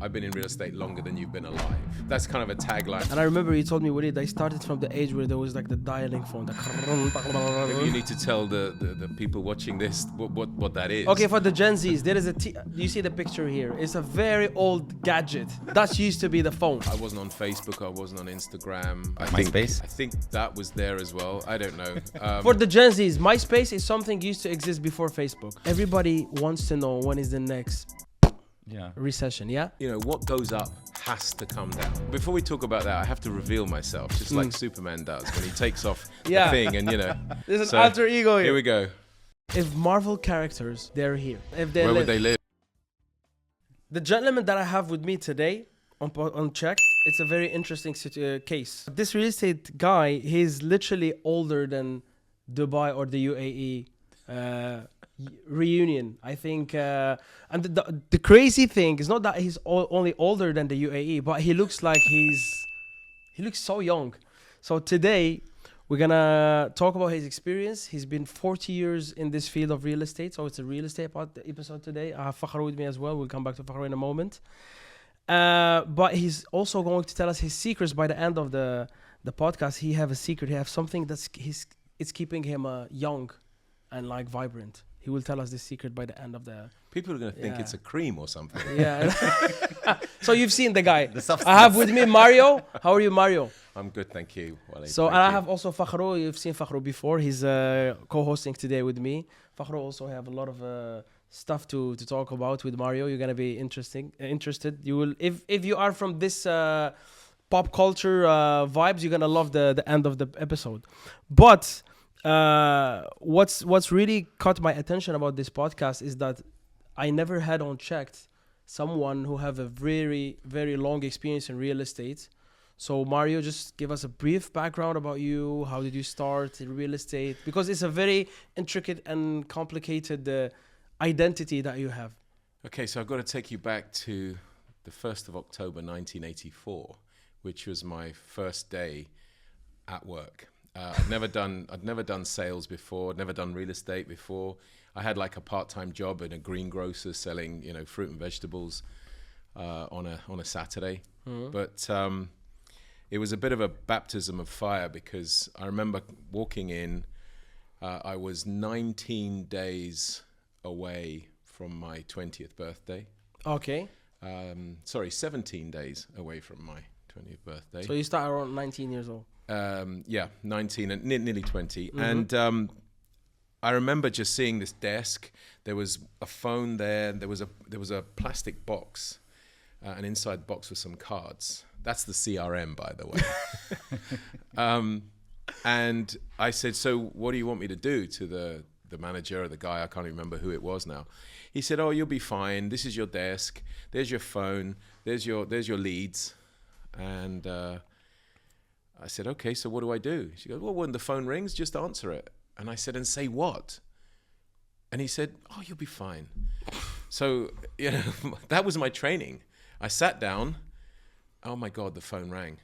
I've been in real estate longer than you've been alive. That's kind of a tagline. And I remember you told me, Willie, they started from the age where there was like the dialing phone. Maybe you need to tell the people watching this what that is. Okay, for the Gen Zs, there is you see the picture here. It's a very old gadget. That used to be the phone. I wasn't on Facebook. I wasn't on Instagram. MySpace? I think that was there as well. I don't know. For the Gen Zs, MySpace is something used to exist before Facebook. Everybody wants to know when is the next recession, yeah? You know, what goes up has to come down. Before we talk about that, I have to reveal myself, just like Superman does when he takes off the thing and, you know. There's an alter ego here. Here we go. If Marvel characters, they're here. If they Where would they live? The gentleman that I have with me today, unchecked, it's a very interesting case. This real estate guy, he's literally older than Dubai or the UAE reunion, I think. And the crazy thing is not that he's only older than the UAE, but he looks like he looks so young. So today we're gonna talk about his experience. He's been 40 years in this field of real estate, so it's a real estate episode today. I have Fakhar with me as well. We'll come back to Fakhar in a moment. But he's also going to tell us his secrets by the end of the podcast. He have a secret. He have something it's keeping him young and like vibrant. He will tell us this secret by the end of the... People are going to think it's a cream or something. Yeah. So you've seen the guy. I have with me Mario. How are you, Mario? I'm good, thank you. So I have also Fakhro. You've seen Fakhro before. He's co-hosting today with me. Fakhro also have a lot of stuff to talk about with Mario. You're going to be interested. You will, if you are from this pop culture vibes, you're going to love the end of the episode. But... what's really caught my attention about this podcast is that I never had unchecked someone who have a very, very long experience in real estate. So Mario, just give us a brief background about you. How did you start in real estate? Because it's a very intricate and complicated identity that you have. Okay, so I've got to take you back to the 1st of October 1984, which was my first day at work. I'd never done sales before. I'd never done real estate before. I had like a part-time job in a greengrocer selling, you know, fruit and vegetables on a Saturday. Mm-hmm. But it was a bit of a baptism of fire because I remember walking in. I was 19 days away from my 20th birthday. Okay. 17 days away from my 20th birthday. So you start around 19 years old. 19 and nearly 20. Mm-hmm. And I remember just seeing this desk. There was a phone there. There was a plastic box, and inside the box was some cards. That's the CRM, by the way. And I said, "So what do you want me to do?" To the manager or the guy, I can't remember who it was now. He said, "Oh, you'll be fine. This is your desk. There's your phone. There's your leads." And I said, "Okay, so what do I do?" She goes, "Well, when the phone rings, just answer it." And I said, "And say what?" And he said, "Oh, you'll be fine." So, you know, that was my training. I sat down. Oh my God, the phone rang.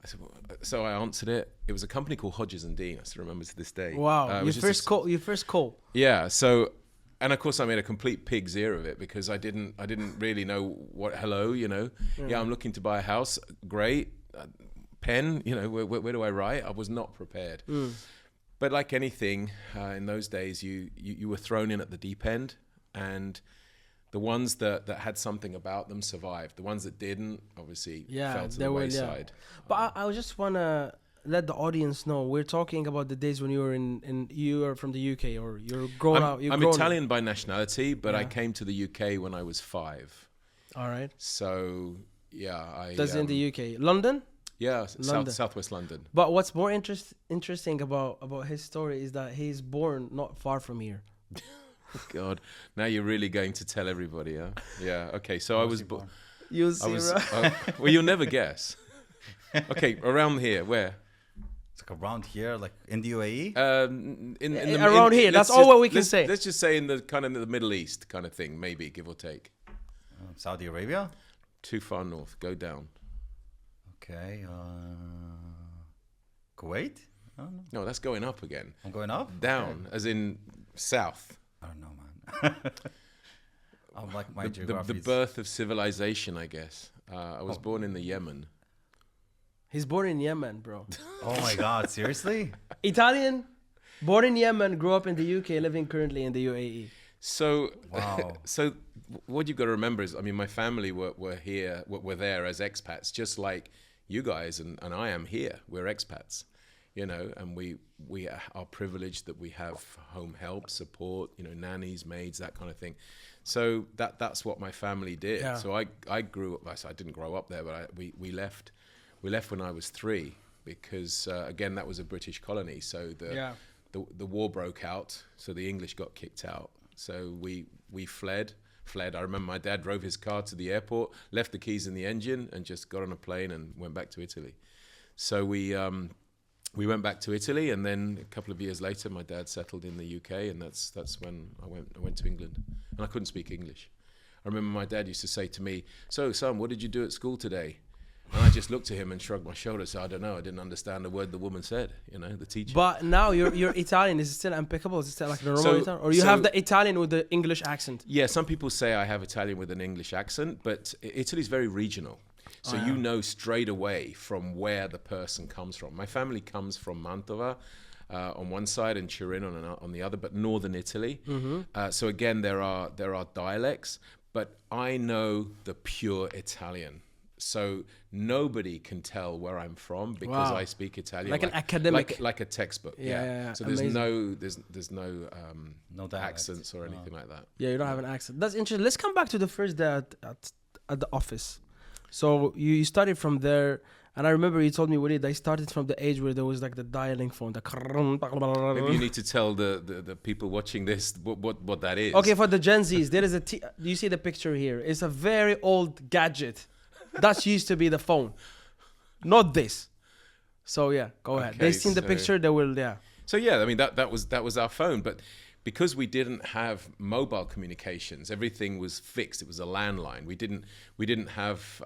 I said, so I answered it. It was a company called Hodges and Dean. I still remember to this day. Wow, your first call. Yeah. So, and of course, I made a complete pig's ear of it because I didn't really know what. Hello, you know. Yeah, I'm looking to buy a house. Great. Pen, you know, where do I write? I was not prepared. But like anything in those days, you were thrown in at the deep end, and the ones that had something about them survived. The ones that didn't, obviously, fell to the wayside. But I just want to let the audience know, we're talking about the days when you were you are from the UK or you're grown up. I'm Italian by nationality, but I came to the UK when I was 5. All right. So, yeah. That's in the UK. London? Yeah, southwest London. But what's more interesting about his story is that he's born not far from here. God, now you're really going to tell everybody, huh? Yeah. Okay, so I was born. You'll see. Well, you'll never guess. Okay, around here, where? It's like around here, like in the UAE. Around here. That's all what we can say. Let's just say in the kind of the Middle East kind of thing, maybe give or take. Saudi Arabia. Too far north. Go down. Okay. Kuwait? I don't know. No, that's going up again. I'm going up? Down, as in south. I don't know, man. I'm like my the geography. birth of civilization, I guess. I was born in the Yemen. He's born in Yemen, bro. Oh my God! Seriously? Italian, born in Yemen, grew up in the UK, living currently in the UAE. So, Wow. so what you've got to remember is, I mean, my family were here, were there as expats, just like you guys, and I am here. We're expats, you know, and we are privileged that we have home help, support, you know, nannies, maids, that kind of thing. So that's what my family did. Yeah. So I grew up. I didn't grow up there, but we left when I was 3 because again that was a British colony. So the war broke out. So the English got kicked out. So we fled. I remember my dad drove his car to the airport, left the keys in the engine, and just got on a plane and went back to Italy. So we went back to Italy, and then a couple of years later, my dad settled in the UK, and that's when I went to England, and I couldn't speak English. I remember my dad used to say to me, "So, son, what did you do at school today?" And I just looked at him and shrugged my shoulders. So I don't know. I didn't understand a word the woman said. You know, the teacher. But now your Italian is it still impeccable. Is it still like the normal So- Italian, or you so- have the Italian with the English accent? Yeah, some people say I have Italian with an English accent, but Italy's very regional. So you know straight away from where the person comes from. My family comes from Mantova on one side and Turin on the other, but northern Italy. So again, there are dialects, but I know the pure Italian. So nobody can tell where I'm from because Wow. I speak Italian Like an academic. like a textbook. Yeah. So there's Amazing. there's no No dialect. accents or anything like that. Yeah, you don't have an accent. That's interesting. Let's come back to the first day at the office. So you started from there, and I remember you told me, Walid, I started from the age where there was like the dialing phone. Maybe you need to tell the people watching this what that is. Okay, for the Gen Zs, there is you see the picture here. It's a very old gadget. That used to be the phone, not this. So yeah, go ahead. Okay, They've seen the so- picture. They will, yeah. So yeah, I mean that was our phone, but because we didn't have mobile communications, everything was fixed. It was a landline. We didn't have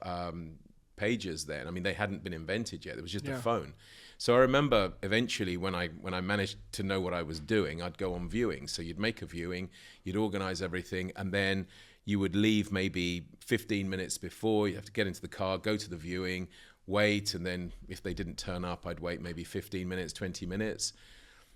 pagers then. I mean, they hadn't been invented yet. It was just a phone. So I remember eventually when I managed to know what I was doing, I'd go on viewing. So you'd make a viewing, you'd organize everything, and then you would leave maybe 15 minutes before. You have to get into the car, go to the viewing, wait, and then if they didn't turn up, I'd wait maybe 15 minutes, 20 minutes.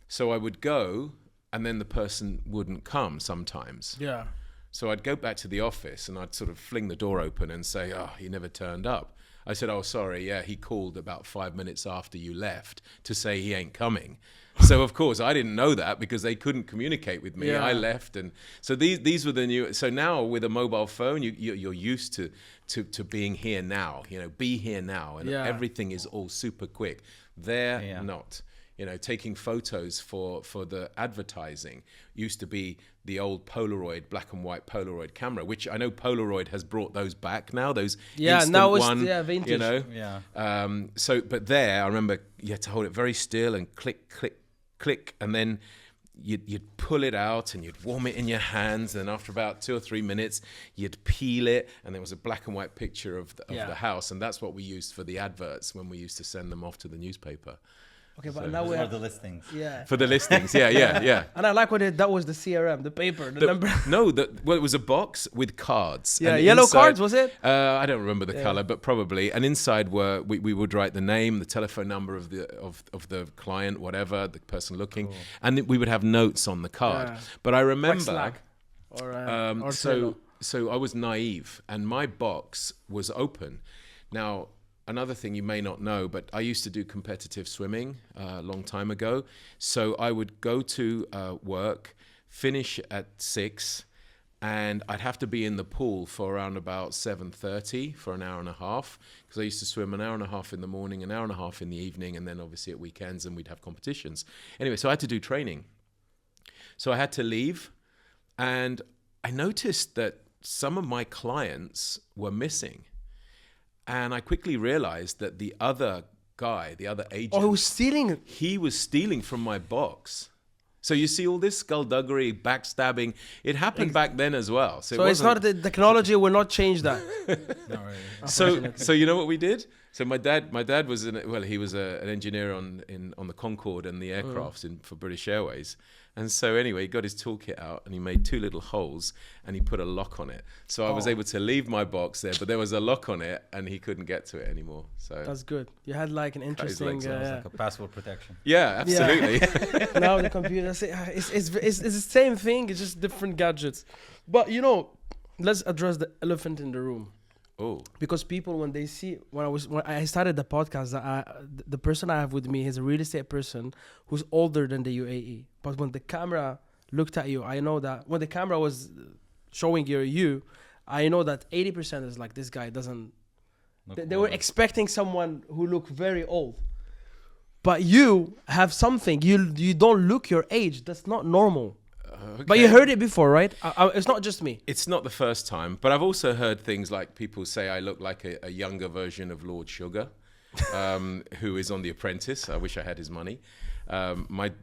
So I would go, and then the person wouldn't come sometimes. Yeah. So I'd go back to the office, and I'd sort of fling the door open and say, "Oh, he never turned up." I said, "Oh, sorry, yeah, he called about 5 minutes after you left to say he ain't coming." So of course I didn't know that because they couldn't communicate with me. Yeah. I left, and so these were the new. So now with a mobile phone, you're used to being here now. You know, be here now, and Yeah. everything is all super quick. They're not. You know, taking photos for the advertising used to be the old Polaroid, black and white Polaroid camera, which I know Polaroid has brought those back now. Those instant now it's one, vintage. you know. Yeah. So, but there, I remember you had to hold it very still and click, click, click, and then you'd pull it out and you'd warm it in your hands, and after about 2 or 3 minutes, you'd peel it, and there was a black and white picture of the house, and that's what we used for the adverts when we used to send them off to the newspaper. Okay, but So- now we Those are have the listings. yeah. For the listings, yeah. And I like what that was the CRM, the paper, the number. No, well, it was a box with cards. Yeah, and yellow inside- cards, was it? I don't remember the color, but probably. And inside we would write the name, the telephone number of the client, whatever the person looking, and we would have notes on the card. Yeah. But I Like remember. Slack or Trello. So I was naive, and my box was open. Now, another thing you may not know, but I used to do competitive swimming a long time ago. So I would go to work, finish at 6, and I'd have to be in the pool for around about 7:30 for an hour and a half, because I used to swim an hour and a half in the morning, an hour and a half in the evening, and then obviously at weekends, and we'd have competitions. Anyway, so I had to do training. So I had to leave, and I noticed that some of my clients were missing. And I quickly realized that the other guy, the other agent, Oh, he was stealing. he was stealing from my box. So you see all this skullduggery, backstabbing, it happened back then as well. So, So it's not the technology will not change that. Not really. so you know what we did? So my dad was he was an engineer on the Concorde and the aircrafts for British Airways. And so anyway, he got his toolkit out and he made 2 little holes and he put a lock on it. So I was able to leave my box there, but there was a lock on it and he couldn't get to it anymore. So That's good. You had like an interesting. legs off. Like a password protection. yeah, absolutely. Now the computer it's the same thing. It's just different gadgets. But let's address the elephant in the room. Oh, Because people, when they see when I started the podcast, the person I have with me is a real estate person who's older than the UAE. But when the camera looked at you, I know that when the camera was showing you, I know that 80% is like, this guy doesn't. They were expecting someone who looked very old. But you have something. You don't look your age. That's not normal. okay. But you heard it before, right? It's not just me. It's not the first time, but I've also heard things like people say I look like a younger version of Lord Sugar, who is on The Apprentice. I wish I had his money.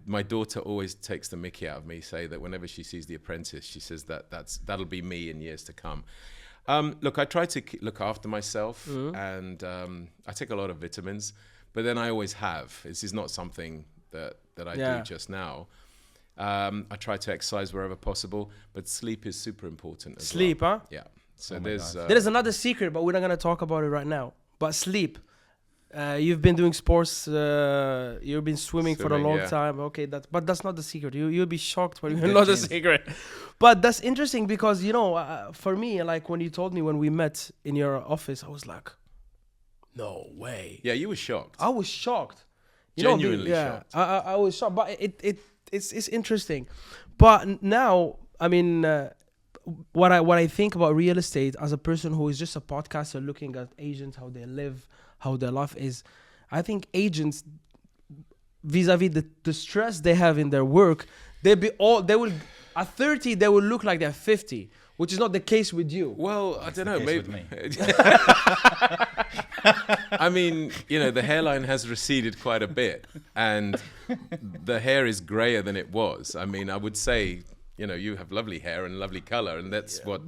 My daughter always takes the mickey out of me, say that whenever she sees The Apprentice, she says that'll be me in years to come. Look, I try to look after myself, and I take a lot of vitamins, but then I always have. This is not something that I do just now. I try to exercise wherever possible, but sleep is super important as Sleep, well. huh? Yeah. So Oh my there's God. There is another secret, but we're not going to talk about it right now. But sleep. You've been doing sports. You've been swimming for a Swimming, long yeah. time. Okay, but that's not the secret. You'll be shocked when you know the secret. But that's interesting because for me, like when you told me when we met in your office, I was like, no way. yeah, you were shocked. I was shocked. Genuinely shocked. I was shocked, but it's interesting. But now, I mean, what I think about real estate as a person who is just a podcaster looking at agents, how they live, how their life is, I think agents, vis-a-vis the stress they have in their work, they will at 30 they will look like they're 50, which is not the case with you. Well, I don't know. case Maybe. with I mean, the hairline has receded quite a bit, and the hair is grayer than it was. I mean, I would say, you have lovely hair and lovely color, and that's what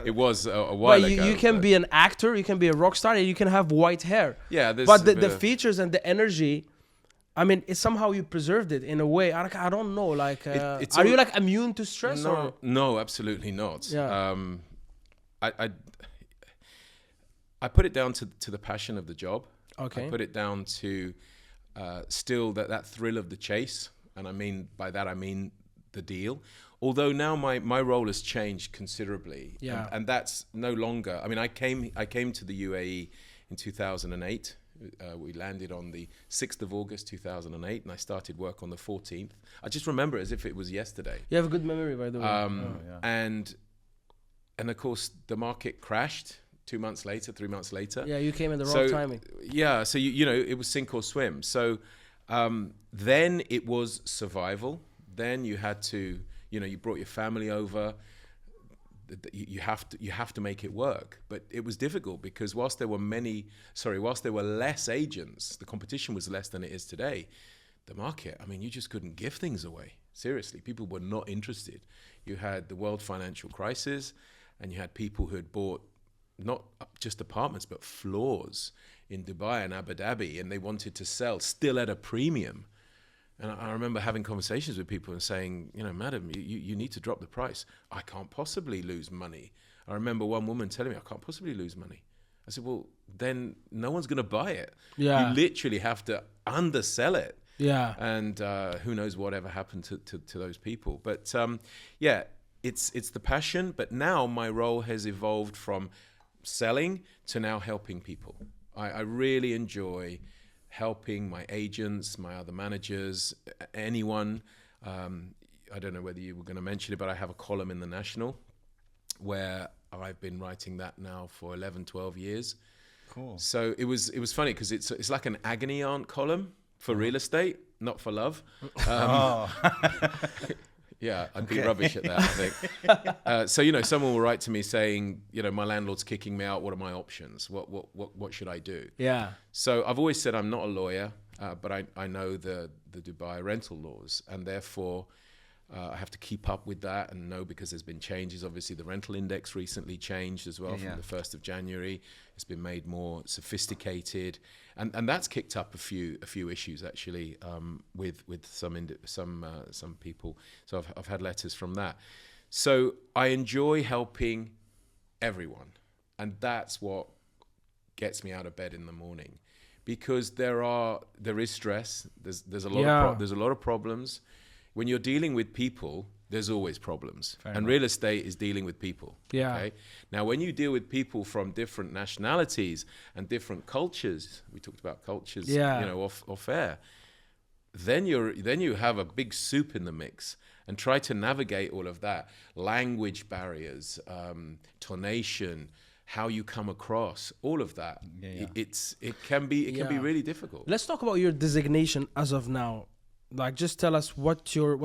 it was a while But ago. you can be an actor, you can be a rock star, and you can have white hair. Yeah, there's But a bit the of- features and the energy, I mean, it's somehow you preserved it in a way. I don't know. Like, it's are you all- like immune to stress? Or? No, absolutely not. Yeah. I put it down to the passion of the job. Okay. I put it down to still that thrill of the chase, and by that I mean the deal. Although now my role has changed considerably, Yeah. and that's no longer. I mean, I came to the UAE in 2008. We landed on the 6th of August 2008, and I started work on the 14th. I just remember it as if it was yesterday. You have a good memory, by the way. yeah. And of course, the market crashed 2 months later, 3 months later. Yeah, you came in the wrong timing. Yeah, so it was sink or swim. So then it was survival. Then you had to, you brought your family over. You have to make it work. But it was difficult because whilst there were less agents, the competition was less than it is today. The market, I mean, you just couldn't give things away. Seriously, people were not interested. You had the world financial crisis, and you had people who had bought not just apartments, but floors in Dubai and Abu Dhabi, and they wanted to sell still at a premium. And I remember having conversations with people and saying, madam, you need to drop the price. I can't possibly lose money. I remember one woman telling me, I can't possibly lose money. I said, well, then no one's going to buy it. Yeah. You literally have to undersell it. Yeah. And who knows whatever happened to those people. But it's the passion. But now my role has evolved from selling to now helping people. I really enjoy helping my agents, my other managers, anyone. I don't know whether you were going to mention it, but I have a column in The National where I've been writing that now for 11, 12 years. Cool. So it was funny because it's like an agony aunt column for real estate, not for love. Yeah, I'd be rubbish at that, I think. So, someone will write to me saying, my landlord's kicking me out. What are my options? What should I do? Yeah. So I've always said I'm not a lawyer, but I know the Dubai rental laws. And therefore, I have to keep up with that and know, because there's been changes. Obviously, the rental index recently changed as well from the 1st of January. It's been made more sophisticated, and that's kicked up a few issues actually with some people. So I've had letters from that. So I enjoy helping everyone, and that's what gets me out of bed in the morning, because there is stress. There's a lot of problems. When you're dealing with people, there's always problems. And real estate is dealing with people. Yeah. Okay? Now, when you deal with people from different nationalities and different cultures, we talked about cultures, off air, then you have a big soup in the mix, and try to navigate all of that. Language barriers, tonation, how you come across, all of that. It can be really difficult. Let's talk about your designation as of now. Like, just tell us what's your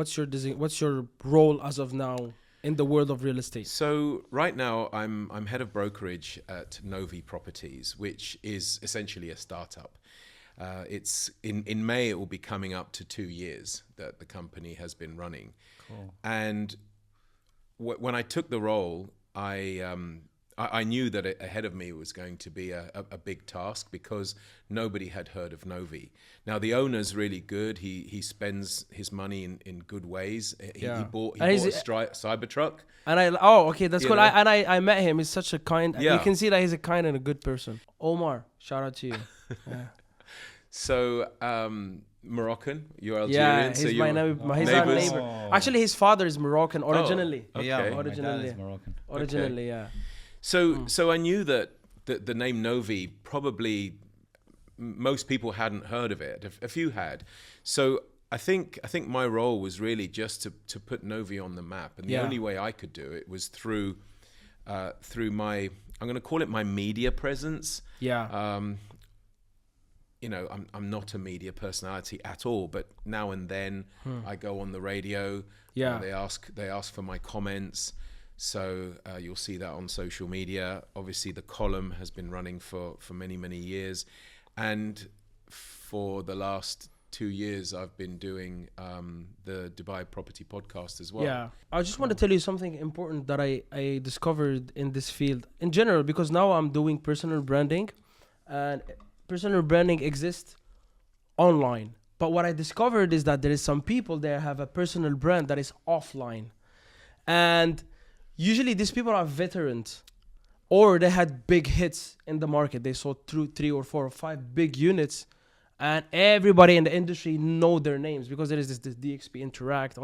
role as of now in the world of real estate. So right now I'm head of brokerage at Novi Properties, which is essentially a startup. It's in May it will be coming up to 2 years that the company has been running. Cool. And when I took the role, I knew that ahead of me was going to be a big task, because nobody had heard of Novi. Now, the owner's really good. He spends his money in good ways. He bought a Cybertruck. And that's cool. I met him. He's such a kind. You can see that he's a kind and a good person. Omar, shout out to you. Yeah. So Moroccan, you're Algerian. He's so my neighbors. neighbor. Actually, his father is Moroccan originally. Okay. Yeah, Originally. my dad is Moroccan. Originally, Okay. yeah. So I knew that the name Novi, probably most people hadn't heard of it. A few had. So I think my role was really just to put Novi on the map, and the only way I could do it was through my, I'm going to call it my media presence. Yeah. I'm not a media personality at all, but now and then I go on the radio. Yeah. They ask for my comments. So you'll see that on social media. Obviously, the column has been running for many, many years. And for the last 2 years, I've been doing the Dubai Property Podcast as well. Yeah. I just want to tell you something important that I discovered in this field in general, because now I'm doing personal branding, and personal branding exists online. But what I discovered is that there is some people there have a personal brand that is offline. And usually these people are veterans, or they had big hits in the market. They sold through 3 or 4 or 5 big units, and everybody in the industry know their names, because there is this DXP Interact.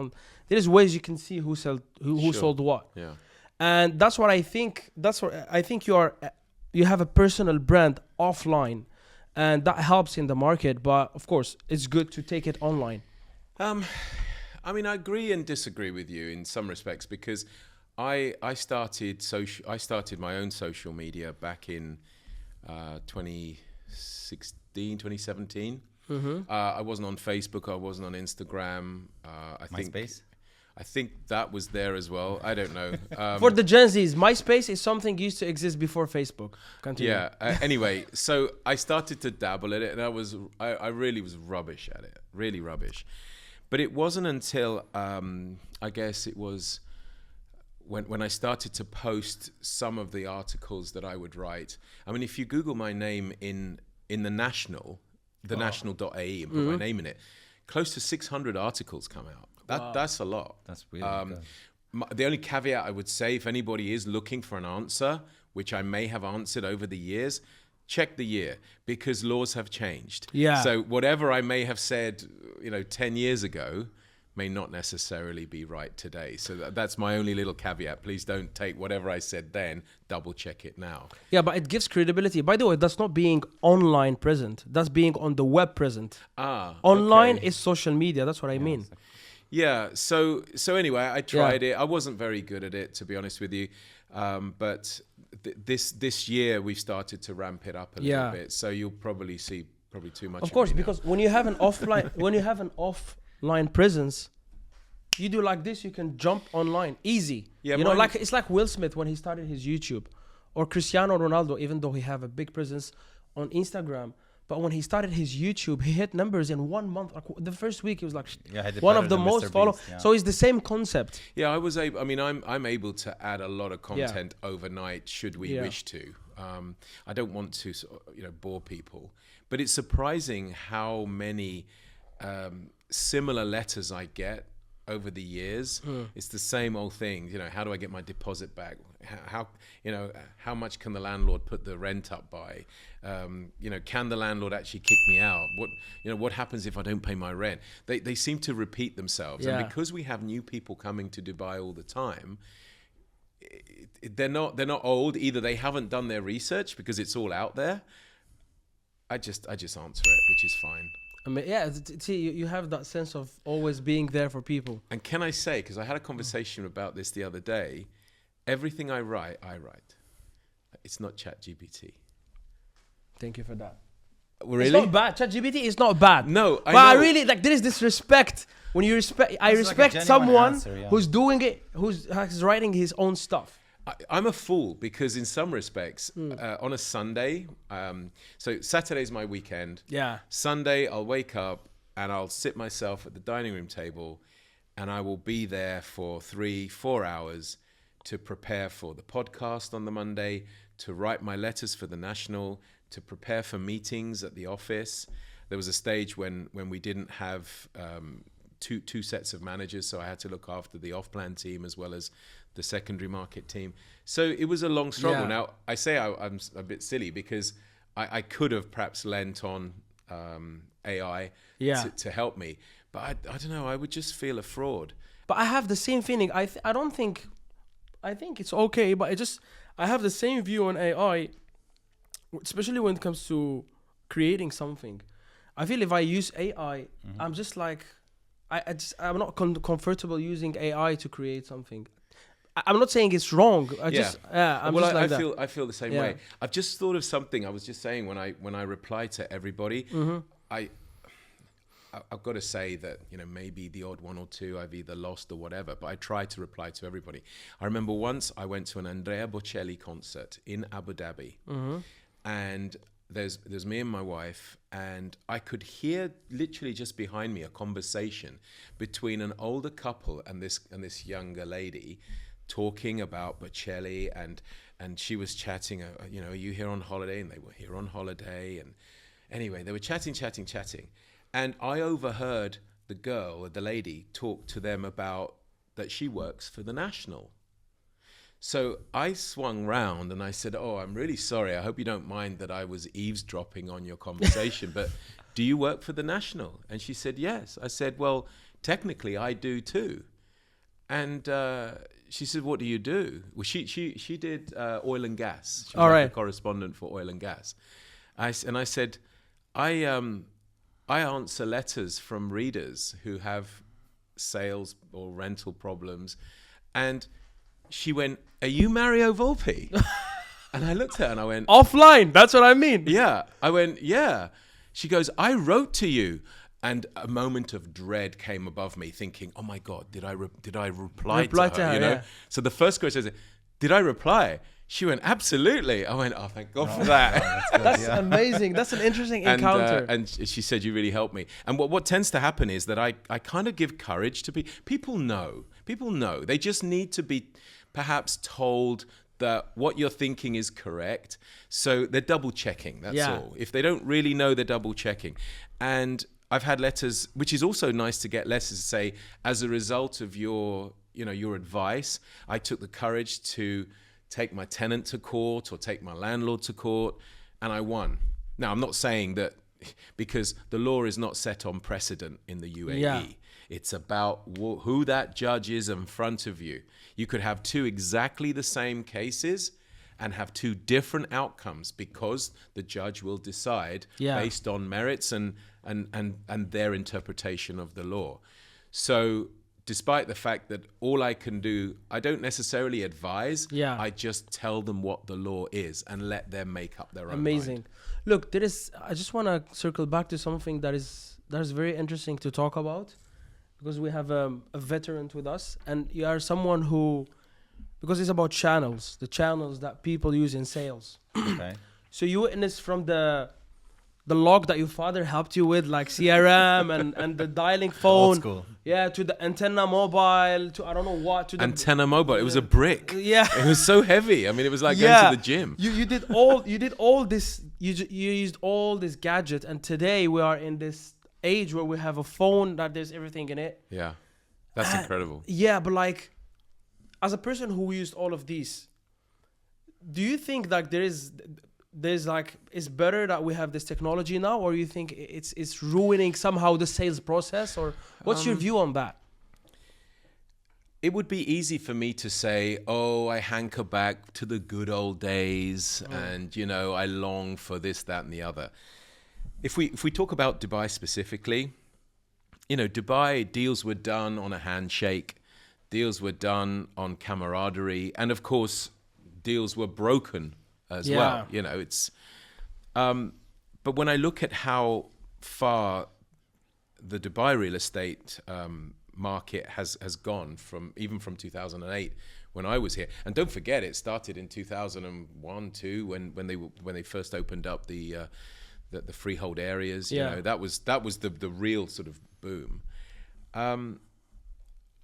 There is ways you can see who sold what. Yeah. And that's what I think. That's what I think you have a personal brand offline, and that helps in the market. But of course, it's good to take it online. I mean, I agree and disagree with you in some respects, because I started my own social media back in 2017. I wasn't on Facebook. I wasn't on Instagram. I think that was there as well. I don't know. For the Gen Zs, MySpace is something used to exist before Facebook. Continue. Yeah. Anyway, so I started to dabble in it, and I really was rubbish at it. Really rubbish. But it wasn't until I guess it was when I started to post some of the articles that I would write. I mean, if you Google my name in the National, national.ae, and put my name in it, close to 600 articles come out. That's a lot. That's really good. The only caveat I would say, if anybody is looking for an answer, which I may have answered over the years, check the year, because laws have changed. Yeah. So whatever I may have said, 10 years ago, may not necessarily be right today. So that's my only little caveat. Please don't take whatever I said then, double check it now. Yeah, but it gives credibility. By the way, that's not being online present. That's being on the web present. Online is social media. That's what I mean. Exactly. Yeah. So anyway, I tried it. I wasn't very good at it, to be honest with you. But this year we've started to ramp it up a little bit. So you'll probably see too much. Of course, me now. because when you have an offline presence, you do like this, you can jump online easy. Yeah, it's like Will Smith when he started his YouTube, or Cristiano Ronaldo, even though he have a big presence on Instagram, But when he started his YouTube, he hit numbers in 1 month. Like the first week, he was like Yeah, he did one better of the than most Mr. followed. Beast, yeah. So it's the same concept. Yeah, I was able. I mean, I'm able to add a lot of content overnight, should we wish to. I don't want to, bore people, but it's surprising how many similar letters I get over the years. It's the same old thing. How do I get my deposit back? How much can the landlord put the rent up by? Can the landlord actually kick me out? What happens if I don't pay my rent? They seem to repeat themselves. Yeah. And because we have new people coming to Dubai all the time, they're not old. Either they haven't done their research because it's all out there. I just answer it, which is fine. I mean, yeah, see, you have that sense of always being there for people. And can I say, because I had a conversation about this the other day, everything I write. It's not ChatGPT. Thank you for that. Really? It's not bad. ChatGPT is not bad. No, I but I know. really like there is this respect when you respect. I It's like a respect genuine someone answer, yeah. who's doing it, who's writing his own stuff. I'm a fool because in some respects, on a Sunday, so Saturday's my weekend. Yeah. Sunday, I'll wake up and I'll sit myself at the dining room table and I will be there for 3-4 hours to prepare for the podcast on the Monday, to write my letters for the National, to prepare for meetings at the office. There was a stage when we didn't have two sets of managers, so I had to look after the off-plan team as well as the secondary market team. So it was a long struggle. Yeah. Now, I say I'm a bit silly because I could have perhaps lent on AI to help me. But I don't know, I would just feel a fraud. But I have the same feeling. I think it's okay, but I have the same view on AI, especially when it comes to creating something. I feel if I use AI, I'm just like, I'm not comfortable using AI to create something. I'm not saying it's wrong. I feel the same way. I've just thought of something. I was just saying when I reply to everybody, I've got to say that maybe the odd one or two I've either lost or whatever, but I try to reply to everybody. I remember once I went to an Andrea Bocelli concert in Abu Dhabi, and there's me and my wife, and I could hear literally just behind me a conversation between an older couple and this younger lady, talking about Bocelli, and she was chatting, are you here on holiday? And they were here on holiday, and anyway, they were chatting, and I overheard the lady, talk to them about that she works for the National. So I swung round and I said, "Oh, I'm really sorry. I hope you don't mind that I was eavesdropping on your conversation, but do you work for the National?" And she said, "Yes." I said, "Well, technically I do too." And she said, "What do you do?" Well, she did oil and gas. She was a correspondent for oil and gas. I said, I answer letters from readers who have sales or rental problems. And she went, "Are you Mario Volpi?" And I looked at her and I went, offline. That's what I mean. "Yeah." I went, "Yeah." She goes, "I wrote to you." And a moment of dread came above me, thinking, "Oh my God, did I reply to her?" Yeah. So the first question I said, "Did I reply?" She went, "Absolutely." I went, "Oh, thank God for that." That's amazing. That's an interesting encounter. And she said, "You really helped me." And what tends to happen is that I kind of give courage to people know. People know. They just need to be perhaps told that what you're thinking is correct. So they're double checking. That's all. If they don't really know, they're double checking. And I've had letters, which is also nice to get letters to say, as a result of your advice, I took the courage to take my tenant to court or take my landlord to court, and I won. Now, I'm not saying that because the law is not set on precedent in the UAE. Yeah. It's about who that judge is in front of you. You could have two exactly the same cases and have two different outcomes because the judge will decide based on merits and their interpretation of the law. So despite the fact that all I can do, I don't necessarily advise. I just tell them what the law is and let them make up their own mind. Look, I just want to circle back to something that is very interesting to talk about, because we have a veteran with us, and you are someone who, because it's about the channels that people use in sales. Okay. So you witness from the the log that your father helped you with, like CRM and the dialing phone. Old school. Yeah, to the antenna mobile, to I don't know what, to the Antenna mobile. It was a brick. Yeah. It was so heavy. I mean, it was like Yeah. going to the gym. You did all this. You used all this gadget, and today we are in this age where we have a phone that there's everything in it. Yeah. That's incredible. Yeah, but like, as a person who used all of these, do you think like there's like it's better that we have this technology now, or you think it's ruining somehow the sales process, or what's your view on that? It would be easy for me to say, oh, I hanker back to the good old days and, you know, I long for this, that, and the other. If we talk about Dubai specifically, you know, Dubai, deals were done on a handshake, deals were done on camaraderie, and of course, deals were broken as well. You know, it's... but when I look at how far the Dubai real estate market has gone from 2008 when I was here, and don't forget it started in 2001 too when they first opened up the freehold areas. You know, that was the real sort of boom.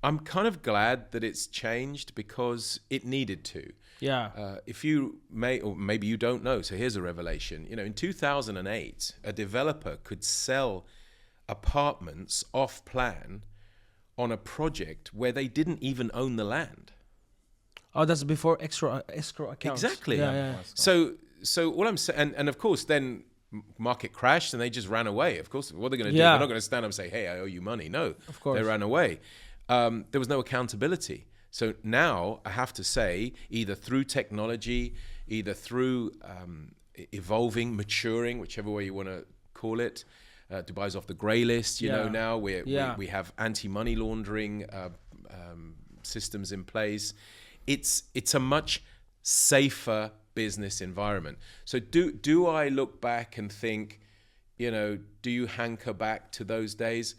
I'm kind of glad that it's changed because it needed to. Yeah. If you may, or maybe you don't know, so here's a revelation. You know, in 2008, a developer could sell apartments off plan on a project where they didn't even own the land. Oh, that's before escrow accounts. Exactly. Yeah. So all I'm saying, and of course, then market crashed and they just ran away. Of course, what are they going to do? They're not going to stand up and say, "Hey, I owe you money." No, of course, they ran away. There was no accountability. So now I have to say, either through technology, either through evolving, maturing, whichever way you want to call it. Dubai's off the grey list, you know, now we have anti-money laundering systems in place. It's a much safer business environment. So do I look back and think, you know, do you hanker back to those days?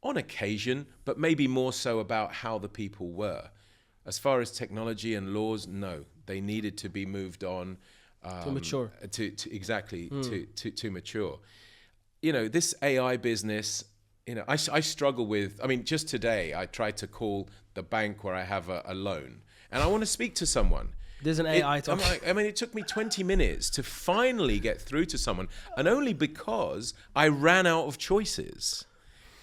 On occasion, but maybe more so about how the people were. As far as technology and laws, no, they needed to be moved on to mature. To mature. You know, this AI business, you know, I struggle with, I mean, just today, I tried to call the bank where I have a loan and I want to speak to someone. There's an AI I'm talk. like, I mean, it took me 20 minutes to finally get through to someone, and only because I ran out of choices.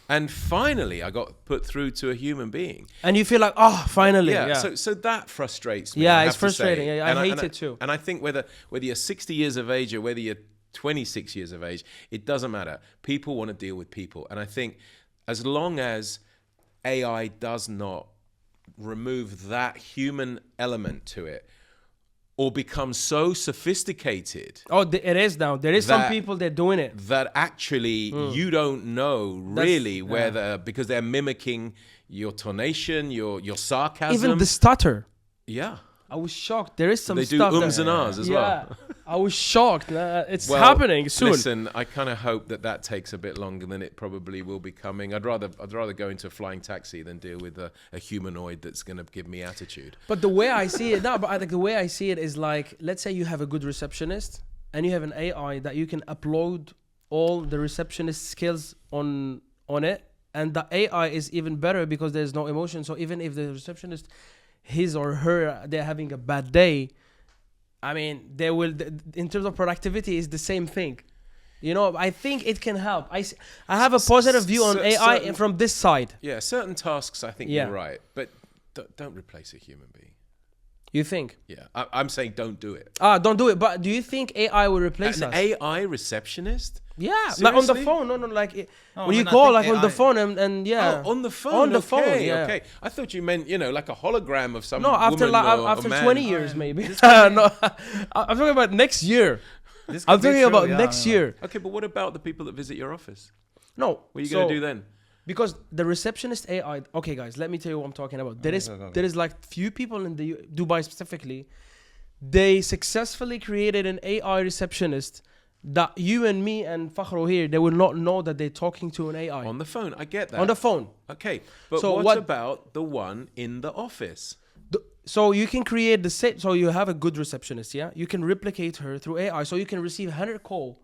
And finally, I got put through to a human being. And you feel like, oh, finally. Yeah. Yeah. So that frustrates me. Yeah, I it's have to say. frustrating. Yeah, I hate it too. And I think whether you're 60 years of age or whether you're 26 years of age, it doesn't matter. People want to deal with people. And I think as long as AI does not remove that human element to it, or become so sophisticated. Oh, it is now. There is some people that are doing it. That actually you don't know really whether, because they're mimicking your tonation, your sarcasm. Even the stutter. Yeah. I was shocked. There is some they do stuff ums and ahs as well. I was shocked. It's happening soon. Listen, I kind of hope that takes a bit longer than it probably will be coming. I'd rather go into a flying taxi than deal with a humanoid that's going to give me attitude. But the way I see it, the way I see it is like, let's say you have a good receptionist and you have an AI that you can upload all the receptionist skills on it, and the AI is even better because there's no emotion. So even if the receptionist, his or her, they're having a bad day, I mean, they will, in terms of productivity, is the same thing. You know, I think it can help. I have a positive view on AI from this side. Yeah, certain tasks, I think you're right. But don't replace a human being. You think? Yeah, I'm saying don't do it. Don't do it. But do you think AI will replace us? An AI receptionist? Yeah, seriously? like on the phone. No, like when you call, like on the phone, and yeah. Oh, on the phone. On the okay, phone. Yeah. Okay. I thought you meant, you know, like a hologram of some. No, after woman or after a man. 20 years maybe. No, I'm talking about next year. I'm talking about next year. Okay, but what about the people that visit your office? No. What are you going to do then? Because the receptionist AI. Okay, guys, let me tell you what I'm talking about. There is like few people in the Dubai specifically. They successfully created an AI receptionist that you and me and Fakhro here, they will not know that they're talking to an AI. On the phone, I get that. On the phone. Okay, but So what about the one in the office? So you can create the same, so you have a good receptionist, yeah? You can replicate her through AI, so you can receive 100 calls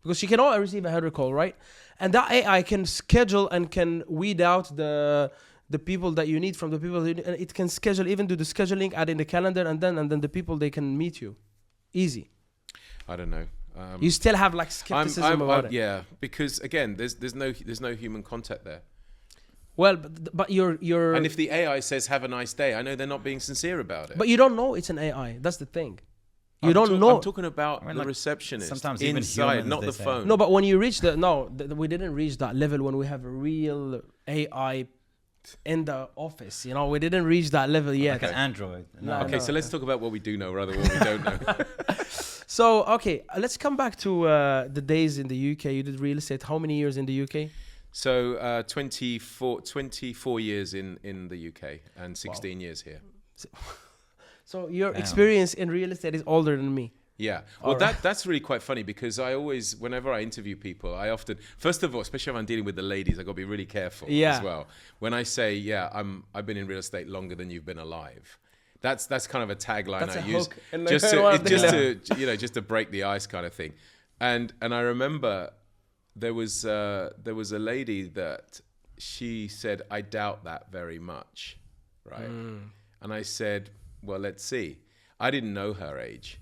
because she cannot receive a header call, right? And that AI can schedule and can weed out the people that you need from the people. And it can schedule, even do the scheduling, add in the calendar, and then the people they can meet you, easy. I don't know. You still have like skepticism about it. Yeah, because again, there's no human contact there. Well, but you're And if the AI says "Have a nice day," I know they're not being sincere about it. but you don't know it's an AI. That's the thing. You I'm don't know. I'm talking about I mean, the like, receptionist sometimes even inside, humans, not they the say. phone. No, but when you reach we didn't reach that level when we have a real AI in the office. You know, we didn't reach that level yet. Like an Android. No, Okay, so let's talk about what we do know rather than what we don't know. So, okay, let's come back to the days in the UK. You did real estate. How many years in the UK? So 24 years in the UK and 16 years here. So your Damn. experience in real estate is older than me. Yeah. Well, Alright. that's really quite funny because I always, whenever I interview people, I often, first of all, especially if I'm dealing with the ladies, I got to be really careful Yeah. as well. When I say, yeah, I've been in real estate longer than you've been alive. That's kind of a tagline That's I a use hook in the- just one of to, the- just to break the ice kind of thing. And I remember there was a lady that she said, I doubt that very much, right? And I said, well, let's see. I didn't know her age.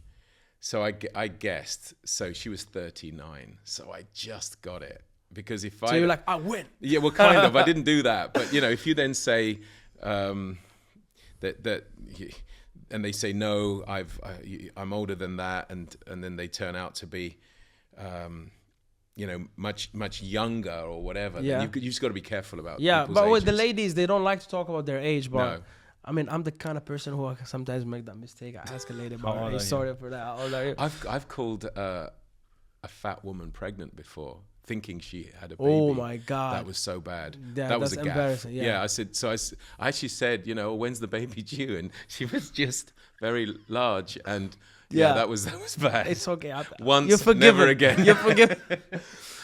So I guessed. So she was 39. So I just got it. Because if So you're like, I win. Yeah, well, kind of. I didn't do that. But, you know, if you then say and they say, no, I'm older than that. And then they turn out to be, you know, much younger or whatever. Yeah. Then you've just got to be careful about Yeah, people's but with the ages. ladies, they don't like to talk about their age. But No. I mean, I'm the kind of person who sometimes make that mistake. I ask a lady about How her old age. are you? Sorry for that. How old are you? I've called a fat woman pregnant before, thinking she had a baby. Oh my God. That was so bad. Yeah, that was that's a gaff. embarrassing, yeah. I said. So I actually said, you know, when's the baby due? And she was just very large, and Yeah. that was bad. It's okay. Once, You're forgiven. never again. You're forgiven.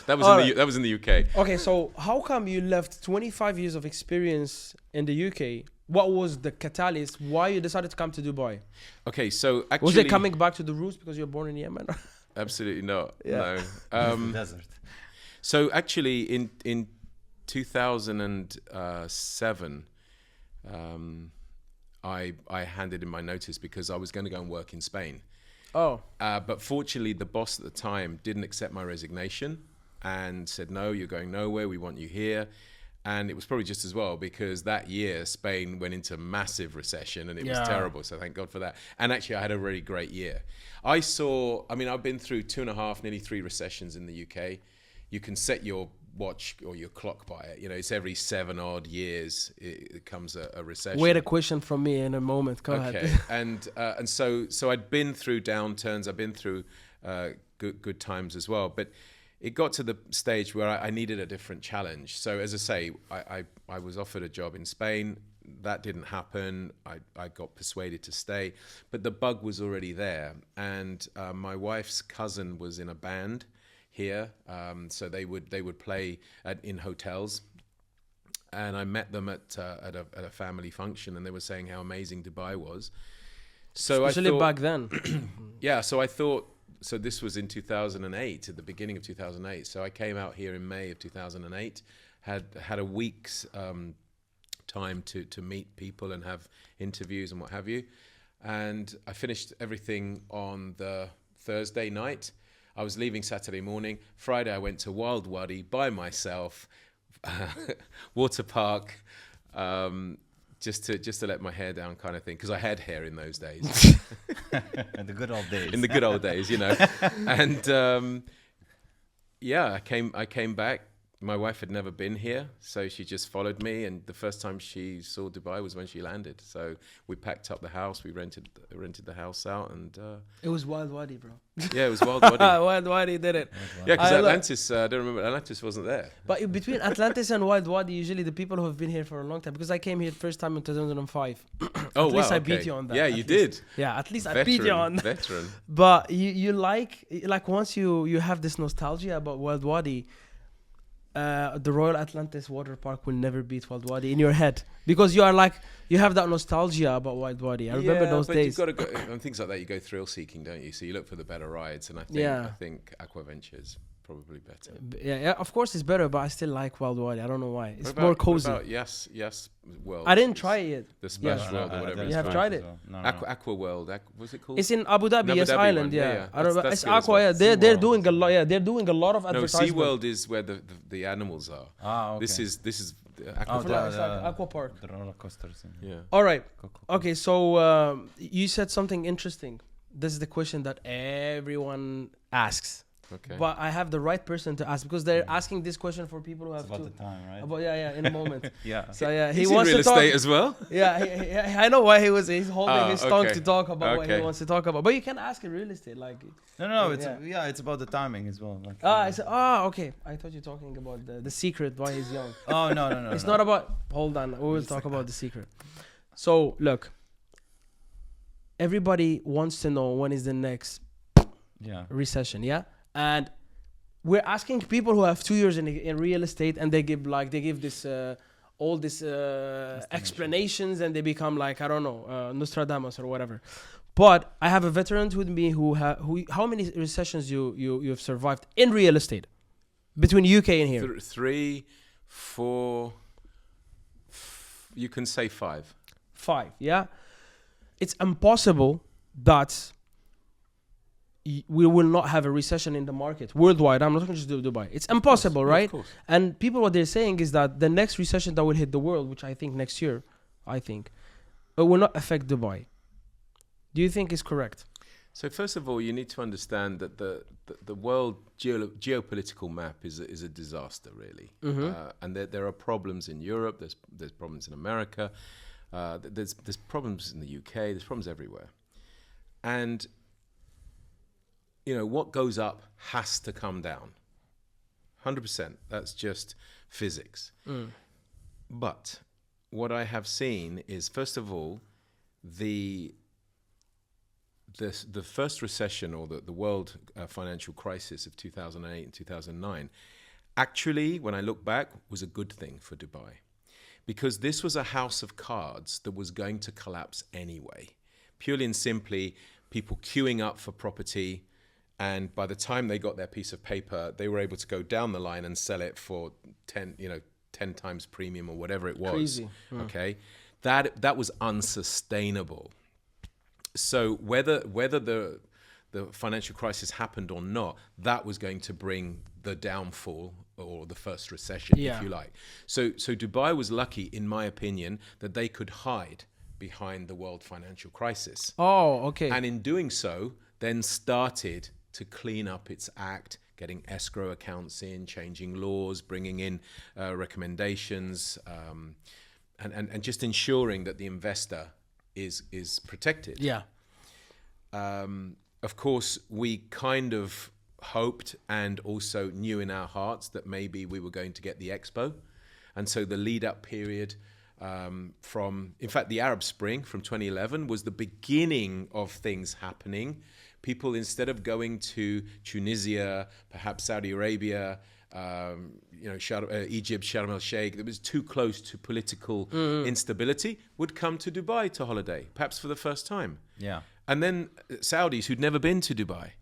That was in the UK. Okay, so how come you left 25 years of experience in the UK? What was the catalyst? Why you decided to come to Dubai? Okay, so actually, Was it coming back to the roots because you're born in Yemen? Absolutely not. Yeah. No. The desert. So actually, in 2007, I handed in my notice because I was going to go and work in Spain. Oh, But fortunately, the boss at the time didn't accept my resignation and said, no, you're going nowhere. We want you here. And it was probably just as well because that year Spain went into massive recession and it was Yeah. terrible. So thank God for that. And actually, I had a really great year. I've been through 2.5, nearly 3 recessions in the UK. You can set your watch or your clock by it. You know, it's every 7 odd years it comes a recession. wait a question from me in a moment. Go Okay, ahead. and so I'd been through downturns. I've been through good times as well. But it got to the stage where I needed a different challenge. So as I say, I was offered a job in Spain. That didn't happen. I got persuaded to stay, but the bug was already there. And my wife's cousin was in a band here, so they would play in hotels. And I met them at a family function, and they were saying how amazing Dubai was. So Especially I thought, back then. yeah. So I thought. So this was in 2008, at the beginning of 2008. So I came out here in May of 2008, had a week's time to meet people and have interviews and what have you. And I finished everything on the Thursday night. I was leaving Saturday morning. Friday I went to Wild Wadi by myself, water park, just to let my hair down kind of thing, because I had hair in those days. In the good old days. In the good old days, you know. And yeah, I came back. My wife had never been here, so she just followed me. And the first time she saw Dubai was when she landed. So we packed up the house. We rented the house out, and It was Wild Wadi, bro. yeah, it was Wild Wadi. Wild Wadi did it. Yeah, because I lo- Atlantis, I don't remember. Atlantis wasn't there. But between Atlantis and Wild Wadi, usually the people who have been here for a long time, because I came here first time in 2005. Oh, At least wow, I beat okay. you on that. Yeah, at you least. did. Yeah, at least I beat you on that. Veteran. But you like once you have this nostalgia about Wild Wadi, the Royal Atlantis Water Park will never beat Wild Wadi in your head, because you have that nostalgia about Wild Wadi. I remember those but days. You've got to go on things like that. You go thrill seeking, don't you? So you look for the better rides, and I think Yeah. Aquaventures probably better. Yeah, of course it's better, but I still like Wild Wadi. I don't know why. It's What more about- cozy. What about yes, World. I didn't try it yet. The Splash Yeah. World or I whatever. didn't it's You have try called. tried it? as well. No, Aqua World. What's it called? It's in Abu Dhabi, Abu yes, Dhabi island. one, yeah, Yeah, yeah. I don't know. That's It's good as Aqua. well. Yeah, they're SeaWorld. doing a lot. Yeah, they're doing a lot of No, advertisement. SeaWorld is where the animals are. Ah, okay. This is Oh, Aqua the- it's like Aqua Park. The roller coasters. Yeah. All right. Coco. Okay, so you said something interesting. This is the question that everyone asks. Okay. But I have the right person to ask because they're asking this question for people who It's have about two. the time, right? About, yeah, in a moment. Yeah. So yeah, he He's in wants real to talk. estate as well. Yeah, I know why he's holding his tongue okay. to talk about what he Okay. wants to talk about. But you can ask in real estate, like. No, it's Yeah. it's about the timing as well. Like, I said, okay. I thought you were talking about the secret why he's young. Oh no. It's not about. Hold on, we will talk about the secret. So look, everybody wants to know when is the next Yeah. recession, yeah, and we're asking people who have 2 years in real estate, and they give this all this explanations, and they become like I don't know Nostradamus or whatever. But I have a veteran with me who how many recessions you have survived in real estate between UK and here? 3, 4. You can say 5. 5, yeah. It's impossible that we will not have a recession in the market worldwide. I'm not talking just Dubai. It's impossible, Yeah, right? of course. And people, what they're saying is that the next recession that will hit the world, which I think next year, it will not affect Dubai. Do you think is correct? So first of all, you need to understand that the world geopolitical map is a disaster, really. And there are problems in Europe. There's problems in America. There's problems in the UK. There's problems everywhere. And you know what goes up has to come down. 100%. That's just physics. But what I have seen is, first of all, the first recession or the world financial crisis of 2008 and 2009 actually, when I look back, was a good thing for Dubai, because this was a house of cards that was going to collapse anyway. Purely and simply, people queuing up for property, and by the time they got their piece of paper, they were able to go down the line and sell it for 10 times premium or whatever it was. Crazy. Okay, that was unsustainable. So whether the financial crisis happened or not, that was going to bring the downfall or the first recession, if you like. So Dubai was lucky, in my opinion, that they could hide behind the world financial crisis. Oh, okay. And in doing so, then started to clean up its act, getting escrow accounts in, changing laws, bringing in recommendations, and just ensuring that the investor is protected. Yeah. Of course, we kind of hoped and also knew in our hearts that maybe we were going to get the expo. And so the lead up period in fact, the Arab Spring from 2011 was the beginning of things happening. People, instead of going to Tunisia, perhaps Saudi Arabia, Egypt, Sharm el-Sheikh, that was too close to political instability, would come to Dubai to holiday, perhaps for the first time. Yeah. And then Saudis who'd never been to Dubai.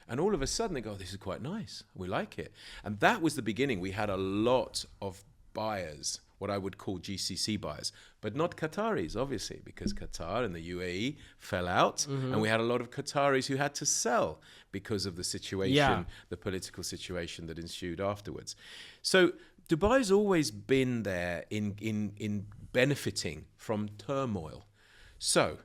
And all of a sudden they go, this is quite nice. We like it. And that was the beginning. We had a lot of buyers, what I would call GCC buyers, but not Qataris, obviously, because Qatar and the UAE fell out. And we had a lot of Qataris who had to sell because of the situation, the political situation that ensued afterwards. So Dubai's always been there in benefiting from turmoil. So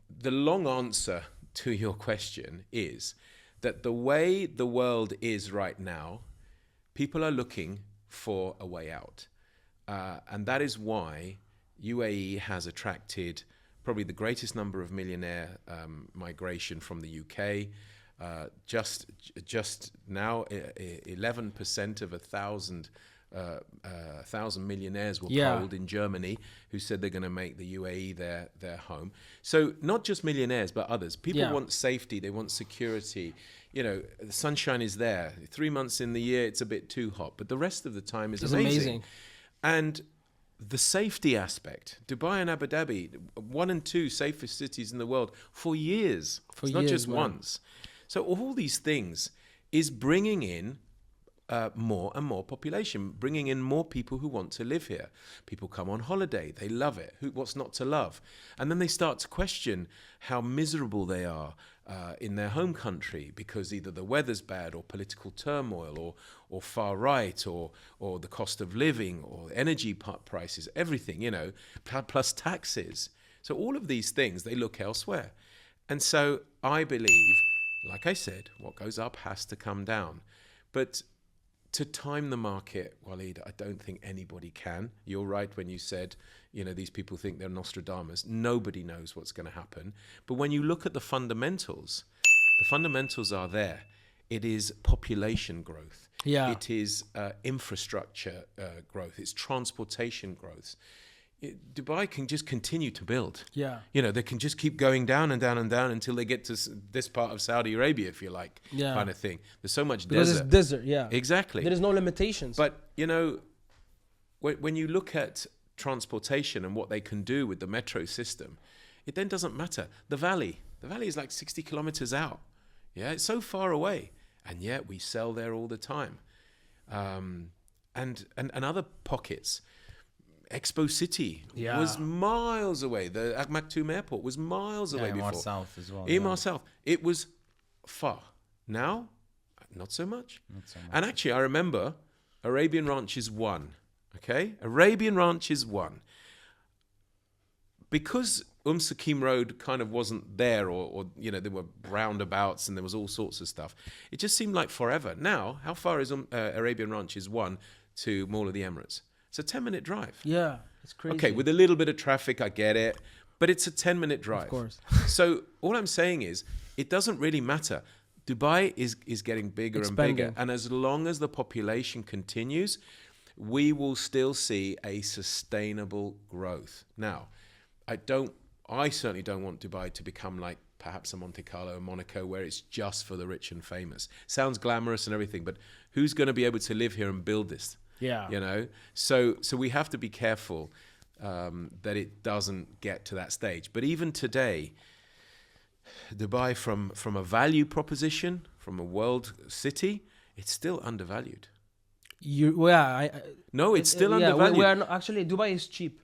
the long answer to your question is that the way the world is right now, people are looking for a way out. And that is why UAE has attracted probably the greatest number of millionaire migration from the UK. Just now, 11% of 1,000 millionaires were polled in Germany who said they're going to make the UAE their home. So not just millionaires, but others. People want safety. They want security. You know, the sunshine is there. 3 months in the year, it's a bit too hot, but the rest of the time is amazing. And the safety aspect, Dubai and Abu Dhabi, 1 and 2 safest cities in the world for years. It's not just once. So all these things is bringing in more and more population, bringing in more people who want to live here. People come on holiday, they love it. What's not to love? And then they start to question how miserable they are in their home country because either the weather's bad or political turmoil or far right or the cost of living or energy prices, everything, plus taxes. So all of these things, they look elsewhere. And so I believe, like I said, what goes up has to come down. But to time the market, Waleed, I don't think anybody can. You're right when you said, these people think they're Nostradamus. Nobody knows what's going to happen. But when you look at the fundamentals are there. It is population growth. Yeah. It is infrastructure growth. It's transportation growth. Dubai can just continue to build. Yeah. They can just keep going down and down and down until they get to this part of Saudi Arabia, if you like, kind of thing. There's so much because desert. it's desert, yeah. Exactly. There is no limitations. But, when you look at transportation and what they can do with the metro system, it then doesn't matter. The valley is like 60 kilometers out. Yeah, it's so far away. And yet we sell there all the time. And other pockets. Expo City was miles away. The Al Maktoum Airport was miles away before. South as well. Emaar South. It was far. Now, not so much. And actually, I remember Arabian Ranches 1. Okay? Arabian Ranches 1. Because Sakim Road kind of wasn't there or there were roundabouts and there was all sorts of stuff. It just seemed like forever. Now, how far is Arabian Ranches 1 to Mall of the Emirates? It's a 10-minute drive. Yeah, it's crazy. Okay, with a little bit of traffic, I get it. But it's a 10-minute drive. Of course. So all I'm saying is, it doesn't really matter. Dubai is getting bigger Expanding. and bigger. And as long as the population continues, we will still see a sustainable growth. Now, I certainly don't want Dubai to become like perhaps a Monte Carlo or Monaco where it's just for the rich and famous. Sounds glamorous and everything, but who's going to be able to live here and build this? Yeah. So we have to be careful that it doesn't get to that stage. But even today, Dubai, from a value proposition, from a world city, it's still undervalued. It's still undervalued. We are not, actually, Dubai is cheap.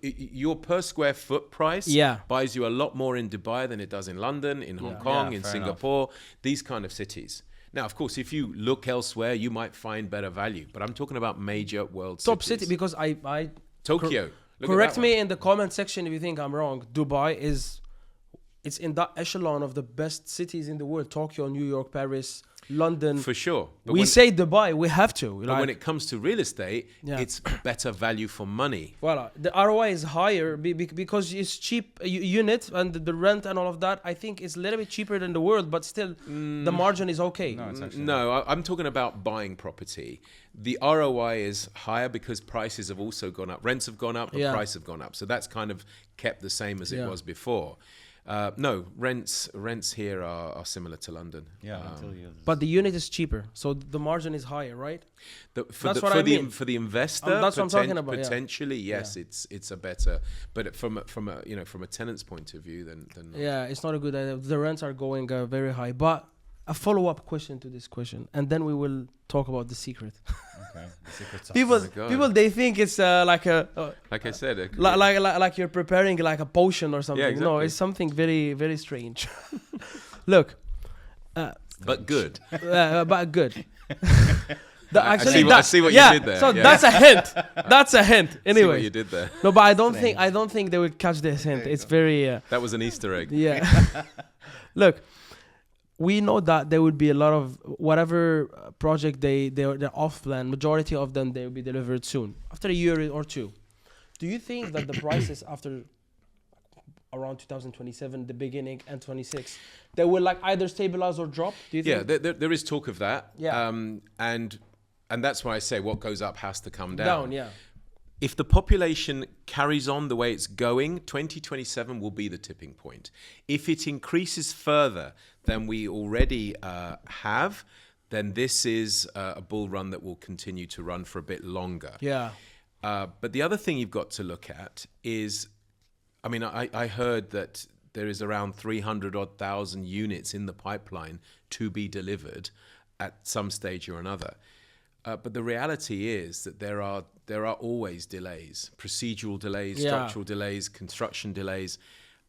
Your per square foot price buys you a lot more in Dubai than it does in London, in Hong Kong, in Singapore, these kind of cities. Now, of course, if you look elsewhere, you might find better value. But I'm talking about major world Top cities. city, because I Tokyo. Correct me in the comment section if you think I'm wrong. Dubai it's in that echelon of the best cities in the world. Tokyo, New York, Paris, London. For sure. But we say Dubai, we have to. But when it comes to real estate, it's better value for money. Voilà. The ROI is higher because it's cheap unit and the rent and all of that. I think it's a little bit cheaper than the world, but still the margin is okay. No, I'm talking about buying property. The ROI is higher because prices have also gone up. Rents have gone up, the price have gone up. So that's kind of kept the same as it was before. Rents here are similar to London. But the unit is cheaper, so the margin is higher, right? For the investor, that's what I'm talking about. Potentially, yes, it's a better. But from a tenant's point of view, then not. It's not a good idea. The rents are going very high. But a follow-up question to this question, and then we will talk about the secret. Okay, the secret sauce. People they think it's like a like I said, like you're preparing like a potion or something. Yeah, exactly. No, it's something very very strange. Look, but good. But good. I see what you did there. So that's a hint. That's a hint. Anyway, see what you did there. No, but I don't think they would catch this hint. It's very. That was an Easter egg. Yeah. Look. We know that there would be a lot of whatever project they're off plan. Majority of them they will be delivered soon, after a year or two. Do you think that the prices after around 2027, the beginning, and 26, they will like either stabilize or drop? Do you think? Yeah, there is talk of that. Yeah. And that's why I say what goes up has to come down. Yeah. If the population carries on the way it's going, 2027 will be the tipping point. If it increases further than we already have, then this is a bull run that will continue to run for a bit longer. Yeah. But the other thing you've got to look at is, I heard that there is around 300,000 units in the pipeline to be delivered at some stage or another. But the reality is that there are always delays, procedural delays, structural delays, construction delays,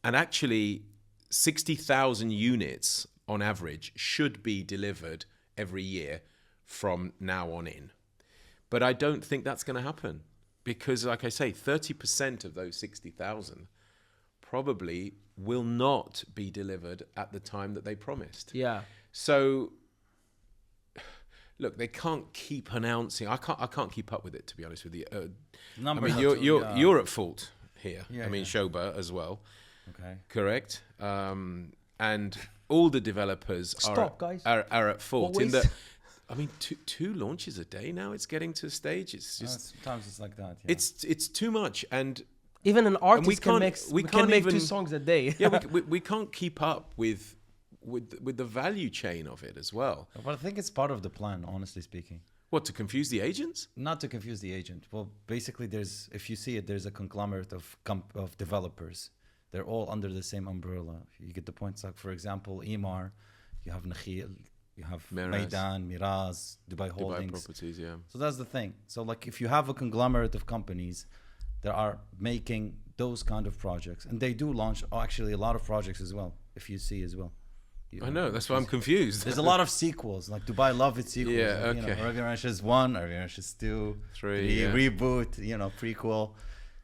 and actually 60,000 units on average should be delivered every year from now on in. But I don't think that's going to happen because, like I say, 30% of those 60,000 probably will not be delivered at the time that they promised. Yeah. So, look, they can't keep announcing. I can't keep up with it, to be honest with you. I mean, you're at fault here. Yeah, I mean, yeah. Shoba as well. Okay. Correct. And all the developers guys. are at fault Always. in that. I mean, two launches a day now. It's getting to a stage. It's just Sometimes it's like that. Yeah. it's too much, and Even an artist can can't make even- 2 songs a day. yeah, we can't keep up with the value chain of it as well. But I think it's part of the plan, honestly speaking. What, to confuse the agents? Not to confuse the agent. Well, basically, if you see it, there's a conglomerate of developers. They're all under the same umbrella. You get the points. Like, for example, Emar, you have Nakhil, you have Miraz. Maidan, Miraz, Dubai Dubai Holdings. Properties, yeah. So that's the thing. So like if you have a conglomerate of companies that are making those kind of projects, and they do launch actually a lot of projects as well, if you see as well. I know, that's why I'm confused. There's a lot of sequels. Like Dubai love its sequels. Yeah, like, okay. Urban Ranches 1, Urban Ranches 2, 3, yeah. reboot, prequel.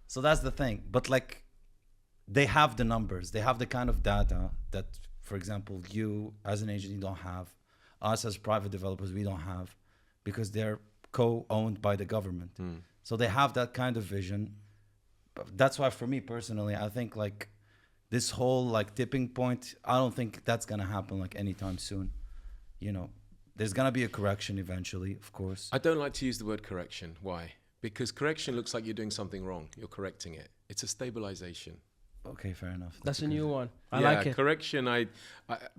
So that's the thing. But like they have the numbers. They have the kind of data that, for example, you as an agent, you don't have. Us as private developers, we don't have, because they're co-owned by the government. So they have that kind of vision. But that's why for me personally, I think like this whole like tipping point, I don't think that's going to happen like anytime soon. There's going to be a correction eventually, of course. I don't like to use the word correction. Why? Because correction looks like you're doing something wrong. You're correcting it. It's a stabilization. Okay, fair enough. That's a new one. I Yeah, like it. Correction, I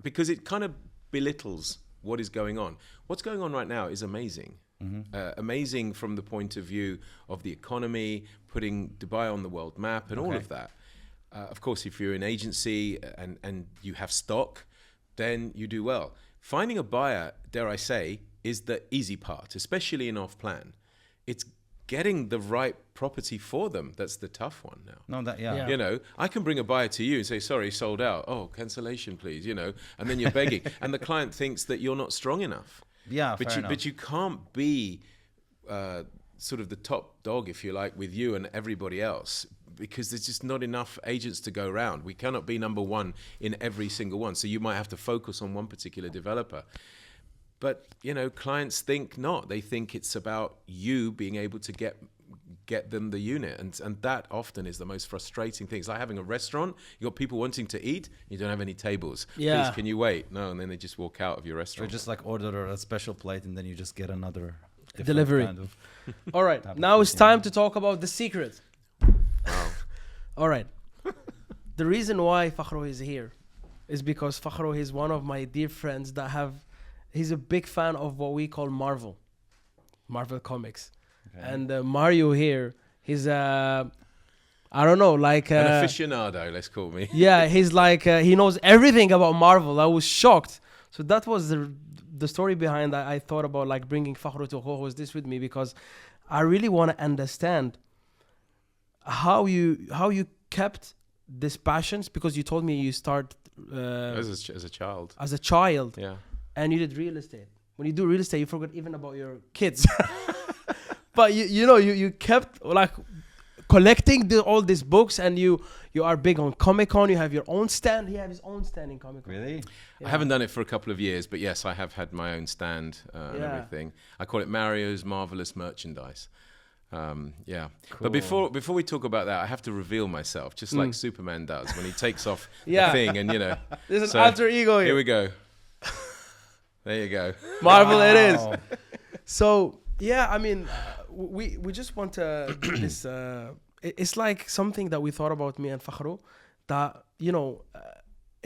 because it kind of belittles what is going on. What's going on right now is amazing. Amazing from the point of view of the economy, putting Dubai on the world map and all of that. Of course, if you're an agency and you have stock, then you do well. Finding a buyer, dare I say, is the easy part, especially in off-plan. It's getting the right property for them that's the tough one now. No, that, yeah. Yeah. I can bring a buyer to you and say, sorry, sold out. Oh, cancellation, please, and then you're begging. And the client thinks that you're not strong enough. Yeah, But fair enough. but you can't be sort of the top dog, if you like, with you and everybody else, because there's just not enough agents to go around. We cannot be number one in every single one. So you might have to focus on one particular developer. But, clients think not. They think it's about you being able to get them the unit. And that often is the most frustrating thing. It's like having a restaurant. You got people wanting to eat. You don't have any tables. Yeah. Please, can you wait? No, and then they just walk out of your Or restaurant. just like order a special plate and then you just get another different Delivery. kind of- All right. Type of Now it's thing, time to talk about the secret. Wow. All right. The reason why Fakhro is here is because Fakhro is one of my dear friends he's a big fan of what we call Marvel Comics. Okay. And Mario here, he's I don't know, like An aficionado, let's call me. yeah, he's like he knows everything about Marvel. I was shocked. So that was the story behind that. I thought about like bringing Fakhro to co-host this with me because I really want to understand how you kept this passions, because you told me you start As a child. as a child Yeah. and you did real estate. When you do real estate, you forget even about your kids. But you kept like collecting all these books, and you are big on Comic-Con. You have your own stand. He has his own stand in Comic-Con. Really? I haven't done it for a couple of years, but yes, I have had my own stand and Yeah. everything. I call it Mario's Marvelous Merchandise. Yeah. Cool. But before we talk about that, I have to reveal myself, just like Superman does when he takes off Yeah. the thing, and There's an So, alter ego here here. we go. There you go. Marvel it is. Wow. So yeah, I mean, we just want to do this. It's like something that we thought about, me and Fakhro, that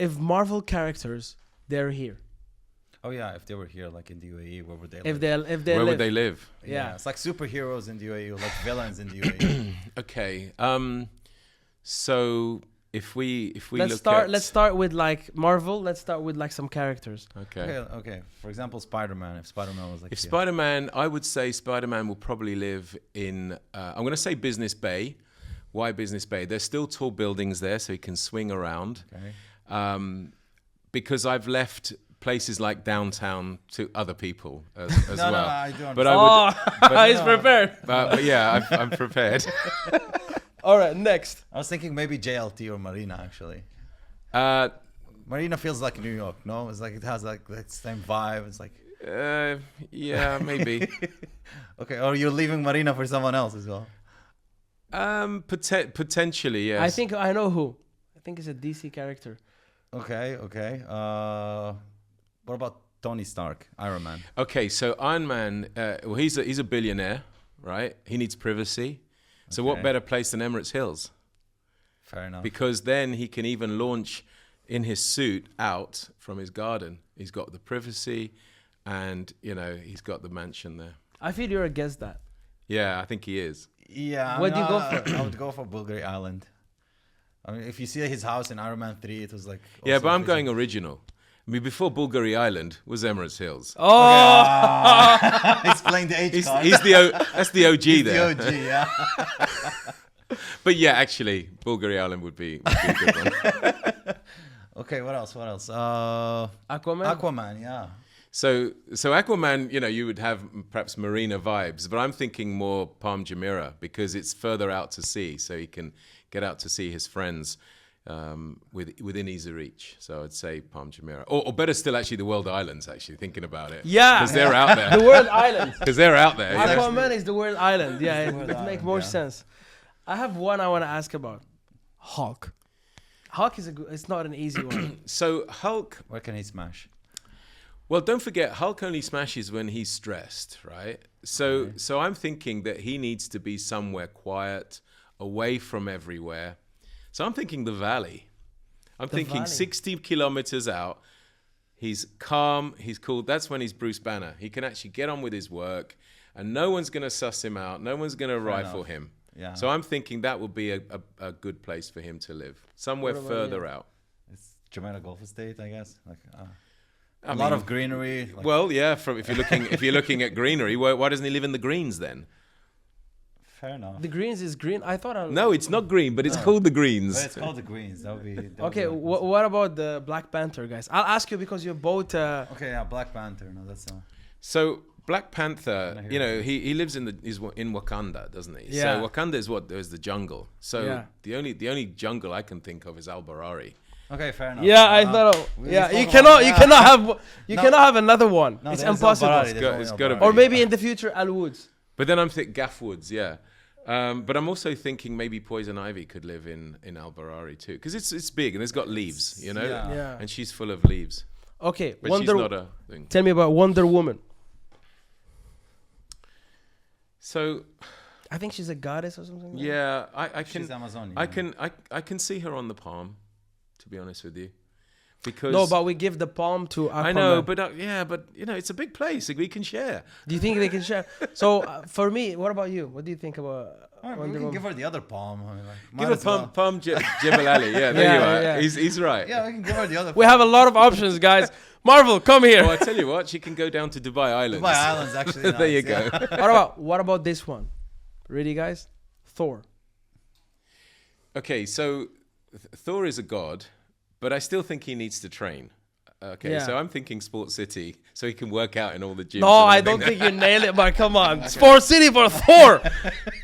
if Marvel characters, they're here. Oh yeah, if they were here, like in the UAE, where would they If live? they Where live. would they live? Yeah. It's like superheroes in the UAE, or like villains in the UAE. Okay. So let's look start. at, Let's start with like Marvel. Let's start with like some characters. Okay. Okay. For example, Spider-Man. If Spider-Man was like, If Spider-Man, I would say Spider-Man will probably live in. I'm going to say Business Bay. Why Business Bay? There's still tall buildings there, so he can swing around. okay. Because I've left places like downtown to other people as No, well. I do But understand. I would. Oh, he's prepared. But yeah, I'm prepared. All right, next. I was thinking maybe JLT or Marina actually. Uh, Marina feels like New York, no? It's like it has like that same vibe. It's like yeah, maybe. okay, or you're leaving Marina for someone else as well. Potentially, yes. I think I know who. I think it's a DC character. Okay. What about Tony Stark, Iron Man? Okay, so Iron Man, well, he's a billionaire, right? He needs privacy. So what Okay. better place than Emirates Hills? Fair enough. Because then he can even launch in his suit out from his garden. He's got the privacy, and he's got the mansion there. I feel you're against that. Yeah, I think he is. Yeah. What'd you go for? I would go for Bulgari Island. I mean, if you see his house in Iron Man 3, it was like. Yeah, also but I'm vision. going original. I mean, before Bulgari Island was Emirates Hills. Oh, He's playing the H card. That's the OG there. The OG, yeah. But yeah, actually, Bulgari Island would be a good one. Okay, what else? Aquaman. Aquaman, yeah. So Aquaman, you would have perhaps marina vibes, but I'm thinking more Palm Jumeirah because it's further out to sea, so he can get out to see his friends within easy reach. So I'd say Palm Jumeirah, or better still, actually, the World Islands. Actually, thinking about it, Yeah. because they're out there. The World Island. Because they're out there. yeah. Aquaman is the World Island. Yeah, it World would make Island, more yeah. sense. I have one I want to ask about. Hulk. Hulk is it's not an easy one. So Hulk. Where can he smash? Well, don't forget, Hulk only smashes when he's stressed, right? So I'm thinking that he needs to be somewhere quiet, away from everywhere. So I'm thinking the valley. I'm thinking valley. 60 kilometers out. He's calm, he's cool. That's when he's Bruce Banner. He can actually get on with his work, and no one's going to suss him out. No one's going to rifle enough. him. Yeah. So I'm thinking that would be a good place for him to live, somewhere What about further you? out. It's Jumeirah Gulf Estate, I guess. Like I a lot mean, of greenery. Like, Well, yeah. If you're looking at greenery, why doesn't he live in the greens then? fair enough. The greens is green. I thought. No, it's not green, but it's called the greens. But it's called the Greens. That would be. Okay, what about the Black Panther guys? I'll ask you because you're both. Okay, yeah, Black Panther. No, that's not. So Black Panther, I hear he lives in Wakanda, doesn't he? Yeah. So Wakanda is there's the jungle. So Yeah. the only jungle I can think of is Al Barari. Okay, fair enough. Yeah, I thought. we Yeah, spoke you about- cannot. You yeah. cannot have. You No. cannot have another one. No, It's there is no impossible. Barari, It's there's got- only it's no gotta Barari. be. Or maybe in the future, Al Woods. But then I'm thinking Gaffwoods, yeah. But I'm also thinking maybe Poison Ivy could live in Al Barari too, because it's big and it's got leaves, Yeah. Yeah. and she's full of leaves. Okay, But she's not a thing. Tell me about Wonder Woman. So I think she's a goddess or something. like that. yeah, I She's can Amazonian. I can see her on the palm, to be honest with you, because No, but we give the palm to Aquaman. I know, but it's a big place. Like, we can share. Do you think they can share? So for me, what about you? What do you think about Alright, we Wonder can Woman? give her the other palm. I mean, like, Give might a as well. palm Jebel Ali. Yeah, there Yeah, you are. yeah. He's right. Yeah, we can give her the other. We have a lot of options, guys. Marvel, come here. Well, I tell you what, she can go down to Dubai Islands. Dubai Islands actually. There you nice, go. yeah. What about this one? Ready, guys? Thor. Okay, so Thor is a god, but I still think he needs to train. Okay, Yeah. so I'm thinking Sports City, so he can work out in all the gyms. No, and I everything. don't think you nailed it, but come on. Sports City for Thor.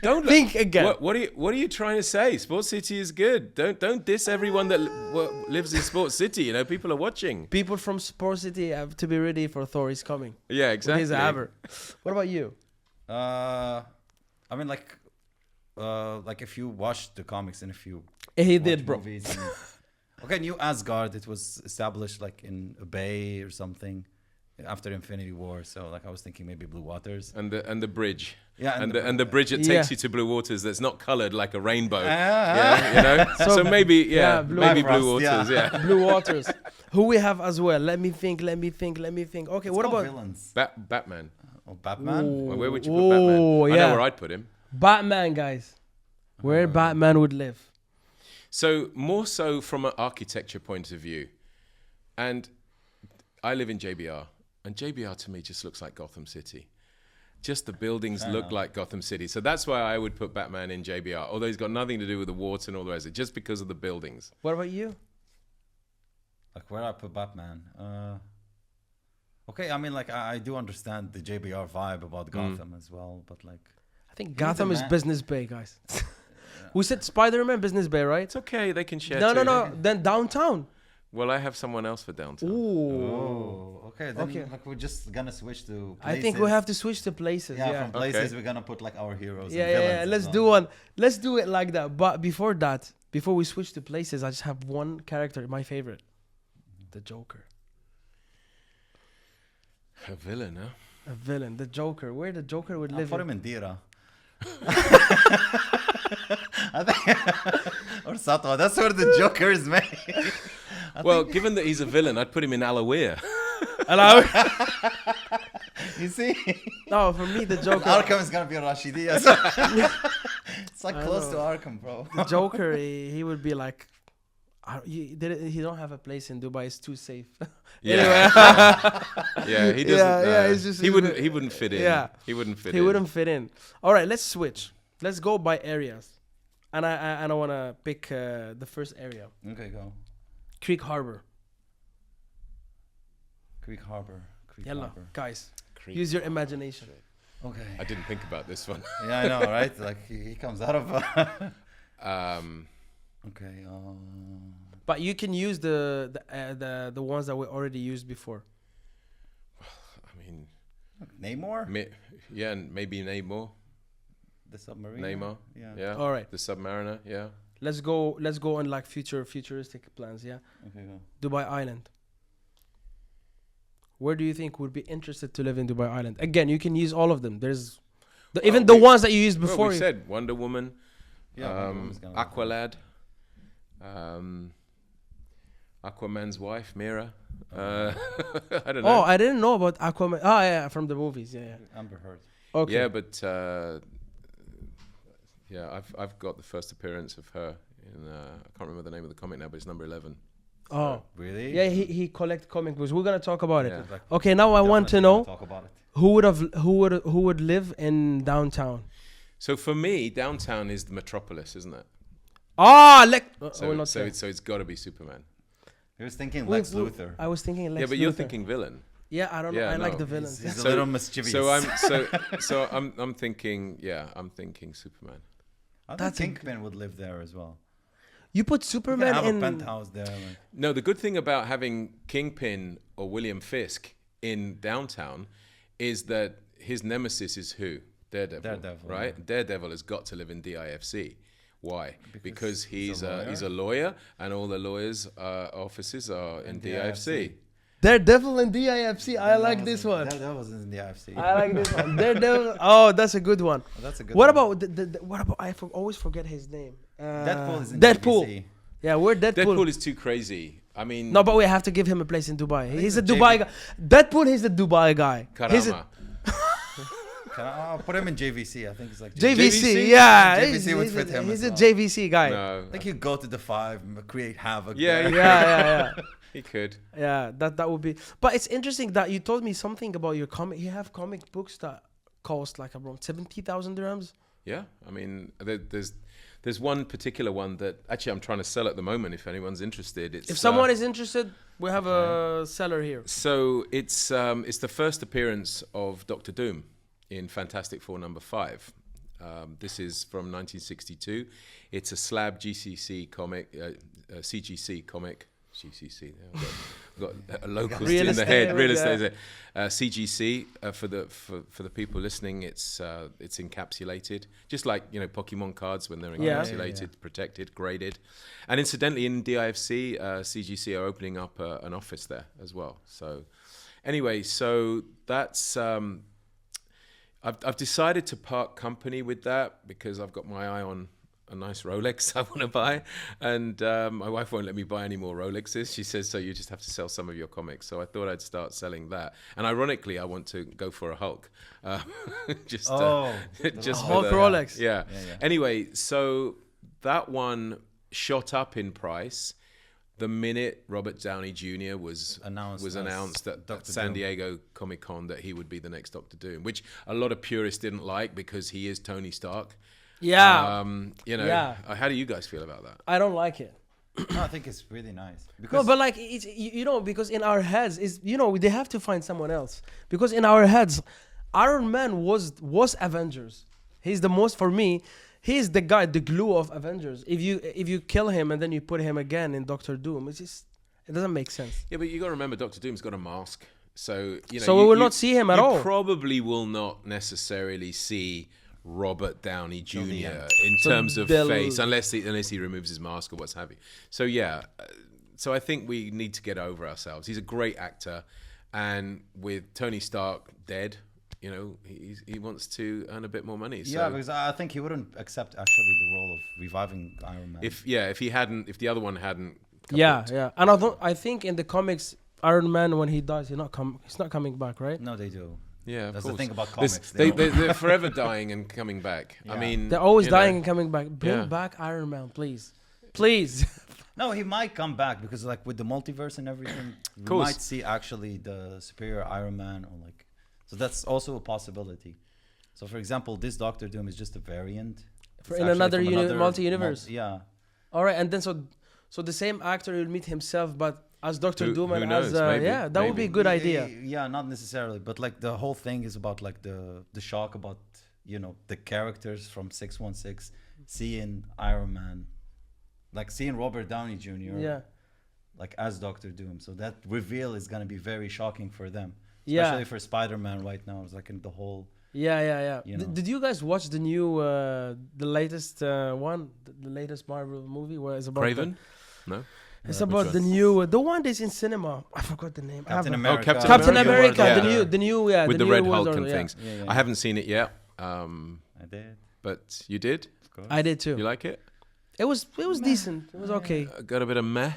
Don't Think again. What are you trying to say? Sports City is good. Don't diss everyone that lives in Sports City. You know, people are watching. People from Sports City have to be ready for Thor. He's coming. Yeah, With exactly. his hammer. What about you? I mean, like if you watch the comics and if you He watch did, bro. movies and- okay, New Asgard. It was established like in a bay or something after Infinity War. So like I was thinking maybe Blue Waters. And the bridge. Yeah, And the bridge that Yeah. takes you to Blue Waters that's not coloured like a rainbow. Ah, Yeah, you know. So maybe yeah, Blue maybe Bifrost, Blue Waters. yeah. Yeah. Blue Waters. Who we have as well? Let me think. Okay, what about villains? Batman. Oh, Batman. Well, where would you put Batman? Oh, I yeah. know where I'd put him. Batman, guys? Where Batman would live. So more so from an architecture point of view. And I live in JBR, and JBR to me just looks like Gotham City. Just the buildings look like Gotham City. So that's why I would put Batman in JBR, although he's got nothing to do with the water and all the rest of it, just because of the buildings. What about you? Like where I put Batman. Okay, I mean, like I do understand the JBR vibe about Gotham as well, but like I think Gotham is Business Bay, guys. We said Spider-Man Business Bay, right? It's okay, they can share No, too. no, no. Then downtown. Well, I have someone else for downtown. Ooh. okay. Then Okay. like we're just gonna switch to. Places. I think we have to switch to places. Yeah, Yeah. from places Okay. we're gonna put like our heroes. Yeah, and yeah, villains yeah. and Let's all. do one. Let's do it like that. But before that, before we switch to places, I just have one character, my favorite, the Joker. A villain, huh? A villain, the Joker. Where the Joker would I live. put in. him in Dira. I think, or Satwa. That's where the Joker is made. Well, given that he's a villain, I'd put him in Alawir. Hello? You see, No, for me, the Joker. Arkham is gonna be Rashidi. It's like I close know. to Arkham, bro. The Joker, he would be like, he don't have a place in Dubai. It's too safe. Yeah, yeah, he doesn't. Yeah, it's just- he wouldn't. He wouldn't fit in. Yeah. he wouldn't fit He in. wouldn't fit in. All right, let's switch. Let's go by areas, and I want to pick the first area, Okay, go. Creek Harbor. Creek Harbor. Creek Yalla, Harbor. guys, Creek use your imagination. Okay. I didn't think about this one. Yeah, I know, right? Like he comes out of. Okay. But you can use the ones that we already used before. I mean, Namor. yeah, and maybe Namor. The submarine. Neymar. Yeah. Yeah. All right, The Submariner. Yeah. let's go on like futuristic plans. Yeah, Okay, go. Dubai Island. Where do you think would be interested to live in Dubai Island? Again, you can use all of them. There's even the ones that you used Well, before. we said Wonder Woman. Yeah, Wonder Woman's gonna be Aqualad. Aquaman's wife, Mira. I don't know. Oh, I didn't know about Aquaman. Oh, yeah, from the movies. Yeah, yeah. Amber Heard. Okay. Yeah, but yeah, I've got the first appearance of her in I can't remember the name of the comic now, but it's number 11. Oh, Really? yeah. He collect comic books. We're gonna talk about it. Yeah. Like, Okay, now I want to definitely know Talk about it. who would live in downtown. So for me, downtown is the metropolis, isn't it? Ah, I So will not say. it's got to be Superman. He was thinking Lex We- Luthor. I was thinking Lex Yeah, but you're Luthor. thinking villain. Yeah, I don't know. Yeah, I like no. the villains. He's So- a little mischievous. So I'm thinking, yeah, I'm thinking Superman. I think That's a Kingpin would live there as well. You put You can Superman have in. a penthouse there. Like. No, the good thing about having Kingpin or William Fisk in downtown is that his nemesis is who? Daredevil. Daredevil, right? yeah. Daredevil has got to live in DIFC. Why? Because he's he's a a lawyer, and all the lawyers' offices are in DIFC. Daredevil and DIFC. I like this one. That wasn't in the IFC. I like this one. Daredevil. Oh, that's a good one. Oh, that's a good What one. about what about? Always forget his name. Deadpool is in Deadpool. BBC. Yeah, we're Deadpool. Deadpool is too crazy. I mean, No, but we have to give him a place in Dubai. He's a he's a Dubai guy. Deadpool, he's a Dubai guy. He's a Karama. I'll put him in JVC. I think it's like JVC. JVC? Yeah, JVC would fit him He's as a well. JVC guy. No, I think you go to the 5, create havoc. Yeah, there. Yeah. he could. Yeah, that would be. But it's interesting that you told me something about your comic. You have comic books that cost like around 70,000 dirhams. Yeah, I mean, there's one particular one that actually I'm trying to sell at the moment. If anyone's interested, it's If someone is interested, we have a seller here. So it's the first appearance of Doctor Doom in Fantastic Four number 5. This is from 1962. It's a slab GCC comic, CGC comic. GCC. I've got a local Real in the estate, head. Real yeah. estate. CGC for the people listening. It's encapsulated, just like Pokemon cards when they're Yeah. encapsulated, protected, graded. And incidentally, in DIFC, CGC are opening up an office there as well. So anyway, so that's. I've decided to part company with that because I've got my eye on a nice Rolex I want to buy, and my wife won't let me buy any more Rolexes. She says, so you just have to sell some of your comics. So I thought I'd start selling that. And ironically, I want to go for a Hulk. Just for Hulk the- Rolex. Yeah. Yeah. Anyway, so that one shot up in price the minute Robert Downey Jr. was Announced as announced at Dr. San Doom. Diego Comic Con that he would be the next Doctor Doom, which a lot of purists didn't like because he is Tony Stark. Yeah, You know, Yeah. how do you guys feel about that? I don't like it. No, I think it's really nice. No, Because but like it's you know, because in our heads is, you know, they have to find someone else, because in our heads Iron Man was Avengers. He's the most, for me, he's the guy, the glue of Avengers. If you kill him and then you put him again in Doctor Doom, it doesn't make sense. Yeah, but you got to remember, Doctor Doom's got a mask, so you know. So we will not see him at all. You probably will not necessarily see Robert Downey Jr. end. in So terms of they'll- face, unless he removes his mask or what's have you. So yeah, so I think we need to get over ourselves. He's a great actor, and with Tony Stark dead, you know, he wants to earn a bit more money. So yeah, because I think he wouldn't accept actually the role of reviving Iron Man. if the other one hadn't. Yeah, and I think in the comics, Iron Man, when he dies, he's not coming back, right? No, they do. Yeah, of That's course. the thing about This- comics. They're forever dying and coming back. I Yeah. mean, They're always you know, dying and coming back. Bring Yeah. back Iron Man, please. Please. No, he might come back because like with the multiverse and everything, we course. might see actually the superior Iron Man or like. So that's also a possibility. So for example, this Doctor Doom is just a variant. For It's in actually another from multi-universe. Yeah. All right, and then so the same actor will meet himself, but as Doctor Who- Doom who and knows? as Maybe, yeah, that would be a good idea. Yeah, not necessarily, but like the whole thing is about like the shock about, you know, the characters from 616 seeing Iron Man, like seeing Robert Downey Jr. Yeah. like as Doctor Doom. So that reveal is gonna be very shocking for them. Yeah. Especially for Spider-Man right now. It's like in the whole. Yeah. You know. Did you guys watch the new, the latest one, the latest Marvel movie where it's about Craven? No. It's about the new, the one that's in cinema. I forgot the name. I Captain haven't- America. Captain America, America, yeah. the new, yeah, With the new red World Hulk and Order, yeah. things. Yeah. I haven't seen it yet, I did. but you did. Of course. I did too. You like it? It was decent. It was okay. Got a bit of meh.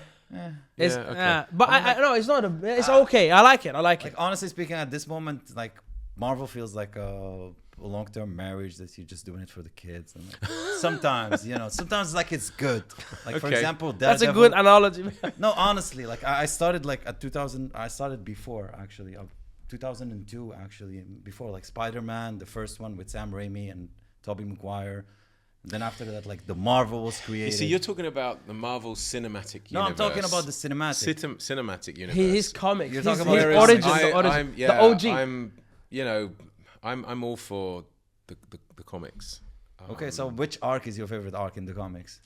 It's, Yeah, okay. but I no, it's not. It's okay. I like it. Like honestly speaking, at this moment, like Marvel feels like a long-term marriage that you're just doing it for the kids. And like, sometimes, you know, sometimes like it's good. Like for Okay. example, That's a Daredevil- good analogy. No, honestly, like I started like at 2000. I started before actually, 2002 actually, before like Spider-Man, the first one with Sam Raimi and Tobey Maguire. And then after that, like the Marvel was You created. see, you're talking about the Marvel Cinematic no, Universe. I'm talking about the cinematic. Cinematic Universe. His comics. You're His, talking about his Whereas origin. I, the origin. I'm, yeah, the OG. I'm, you know, I'm all for the comics. Okay, so which arc is your favorite arc in the comics?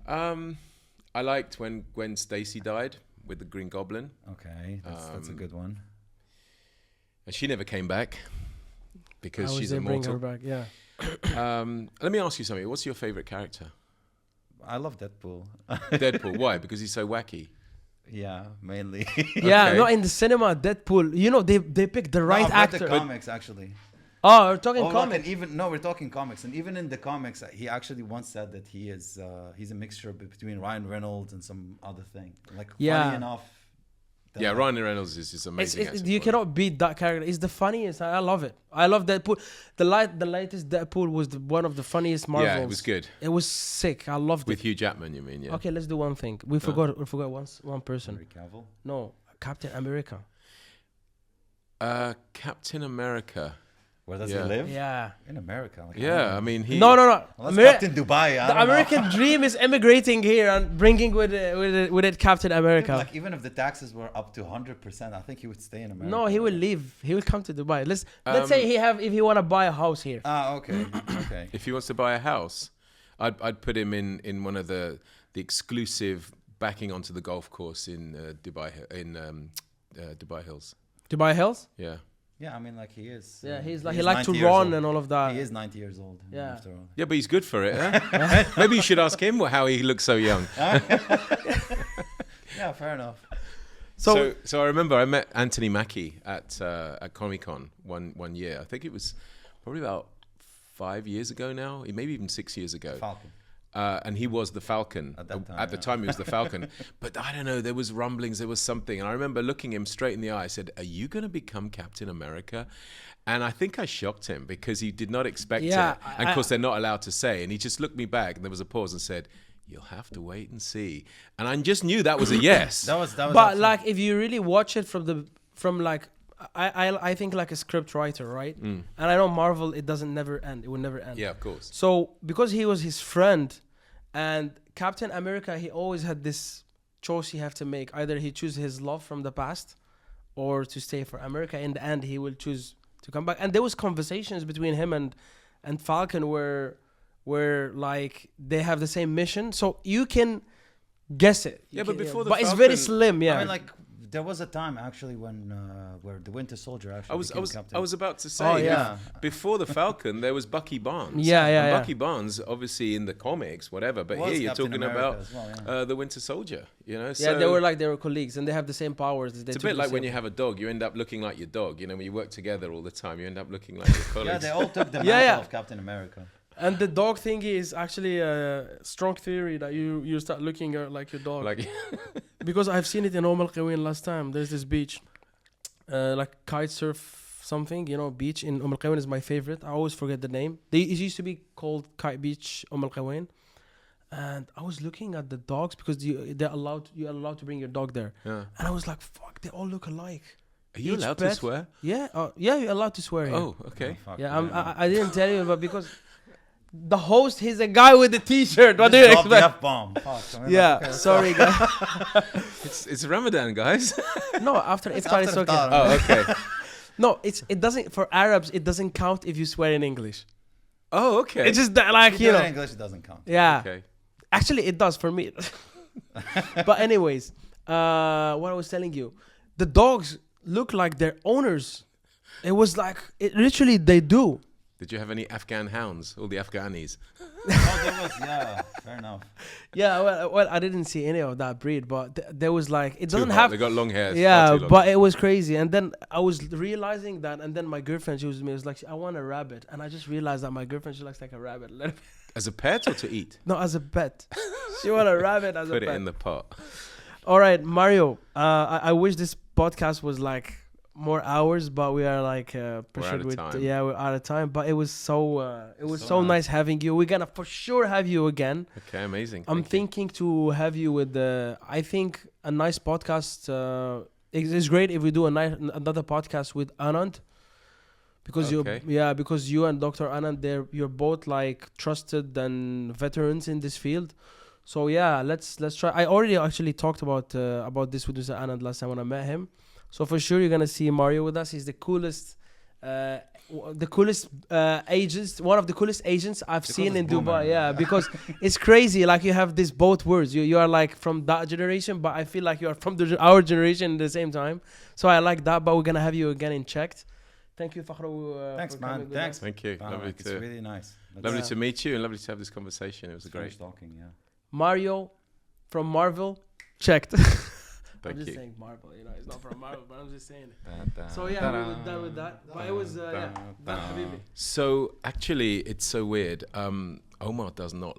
I liked when Gwen Stacy died with the Green Goblin, Okay, that's a good one. and she never came back because I she's was bring her immortal. back. Yeah. Let me ask you something. What's your favorite character? I love Deadpool. Deadpool. Why? Because he's so wacky. Yeah, mainly. Yeah, Okay. no, in the cinema, Deadpool. You know, they picked the right no, I've read actor. the comics actually. Oh, we're talking Oh, look, comics. and we're talking comics, and even in the comics, he actually once said that he's a mixture between Ryan Reynolds and some other thing. Like Yeah. funny enough. that- Yeah, Ryan Reynolds is just amazing. It's, actor you for it. cannot beat that character. It's the funniest. I love it. I love Deadpool. The latest Deadpool was one of the funniest Marvels. Yeah, it was good. It was sick. I loved With it. Hugh Jackman, you mean? Yeah. Okay, let's do one thing. We forgot one person. Henry Cavill. No, Captain America. Captain America. Where does Yeah. he live? Yeah. In America. Like, Yeah, I mean he. No. Well, that's Captain Dubai. I The don't know. American dream is emigrating here and bringing with it Captain America. Like even if the taxes were up to 100%, I think he would stay in America. No, he will leave. He will come to Dubai. Let's say if he wanna buy a house here. Ah, okay, okay. If he wants to buy a house, I'd put him in one of the exclusive backing onto the golf course in Dubai Hills. Dubai Hills? Yeah. Yeah, I mean, like he is. Yeah, he 90 likes to years run old. and all of that. He is 90 years old. Yeah. After all. Yeah, but he's good for it. Huh? Maybe you should ask him how he looks so young. Yeah, fair enough. So, So I remember I met Anthony Mackie at Comic Con one year. I think it was probably about 5 years ago now, maybe even 6 years ago. Falcon. And he was the Falcon. At that time, At the yeah. time, he was the Falcon. But I don't know, there was rumblings, there was something. And I remember looking him straight in the eye. I said, "Are you going to become Captain America?" And I think I shocked him because he did not expect Yeah, it. And of course, they're not allowed to say. And he just looked me back and there was a pause and said, you'll have to wait and see. And I just knew that was a yes. That was But absolutely- like, if you really watch it from like, I think like a script writer, right? And I know Marvel, it doesn't never end. It will never end. Yeah, of course. So because he was his friend, and Captain America, he always had this choice he have to make. Either he choose his love from the past, or to stay for America. In the end, he will choose to come back. And there was conversations between him and Falcon where like they have the same mission, so you can guess it. Yeah, You but can- before the but it's very Falcon- slim. Yeah. I mean, like there was a time actually when where the Winter Soldier actually became captain. I was about to say. Oh, yeah. Before the Falcon, there was Bucky Barnes. Yeah, yeah, And yeah. Bucky Barnes, obviously in the comics, whatever. But Was here you're Captain talking America about as well, yeah. the Winter Soldier. You know, Yeah, so they were colleagues, and they have the same powers. They it's a took bit the like when same- you have a dog. You end up looking like your dog. You know, when you work together all the time, you end up looking like your colleagues. Yeah, they all took the Yeah, mantle yeah. of Captain America. And the dog thingy is actually a strong theory that you start looking at like your dog. like Because I've seen it in Al Quwain last time. There's this beach, like kite surf something, beach in Al Quwain is my favorite. I always forget the name. It used to be called Kite Beach Al Quwain. And I was looking at the dogs because you're allowed to bring your dog there. yeah. And I was like, fuck, they all look alike. Are you Each allowed pet- to swear? Yeah, you're allowed to swear here. Oh, okay. Oh, fuck, Yeah, I didn't tell you, but because the host, he's a guy with the T-shirt. What do Just you dropped the expect? F-bomb. Fuck, I mean, Yeah, like, okay, sorry, guys. It's Ramadan, guys. No, after iftar, it's after okay. iftar. Oh, okay. No, it doesn't for Arabs. It doesn't count if you swear in English. Oh, okay. It's just that, like If you you do it know. in English, it doesn't count. Yeah, Okay. actually, it does for me. But anyways, what I was telling you, the dogs look like their owners. It was like literally they do. Did you have any Afghan hounds? All the Afghanis. Oh, there was, yeah, fair enough. Yeah, well, I didn't see any of that breed, but there was like it Too doesn't hot. have. They got long hair. It's far Yeah, too long. but it was crazy. And then I was realizing that, and then my girlfriend, she was with me, was like, I want a rabbit. And I just realized that my girlfriend, she likes like a rabbit. As a pet or to eat? No, as a pet. She want a rabbit as Put a it pet. in the pot. All right, Mario, I wish this podcast was like more hours, but we are like pressured of with time. yeah, we're out of time. But it was so So nice having you. We're gonna for sure have you again. Okay, amazing. I'm Thank you. thinking to have you with I think a nice podcast. It's great if we do another podcast with Anand, because Okay. because you and Dr. Anand, you're both like trusted and veterans in this field. So yeah, let's try. I already actually talked about this with Mr. Anand last time when I met him. So for sure you're gonna see Mario with us. He's the coolest. Agents, one of the coolest agents I've seen in coolest boomer. Dubai. Yeah, because it's crazy. Like you have these both words. You are like from that generation, but I feel like you are from our generation at the same time. So I like that. But we're gonna have you again in checked. Thank you, Fakhru. Thanks, for man. coming with Thanks. us. Thank you. Wow, Lovely it's to really nice. lovely Yeah. to meet you and lovely to have this conversation. It was great. Talking, yeah. Mario from Marvel, checked. I'm Thank just you. saying Marvel. It's not from Marvel, but I'm just saying it. So yeah, we were done with that. But it was yeah, that Habibi. So actually, it's so weird. Omar does not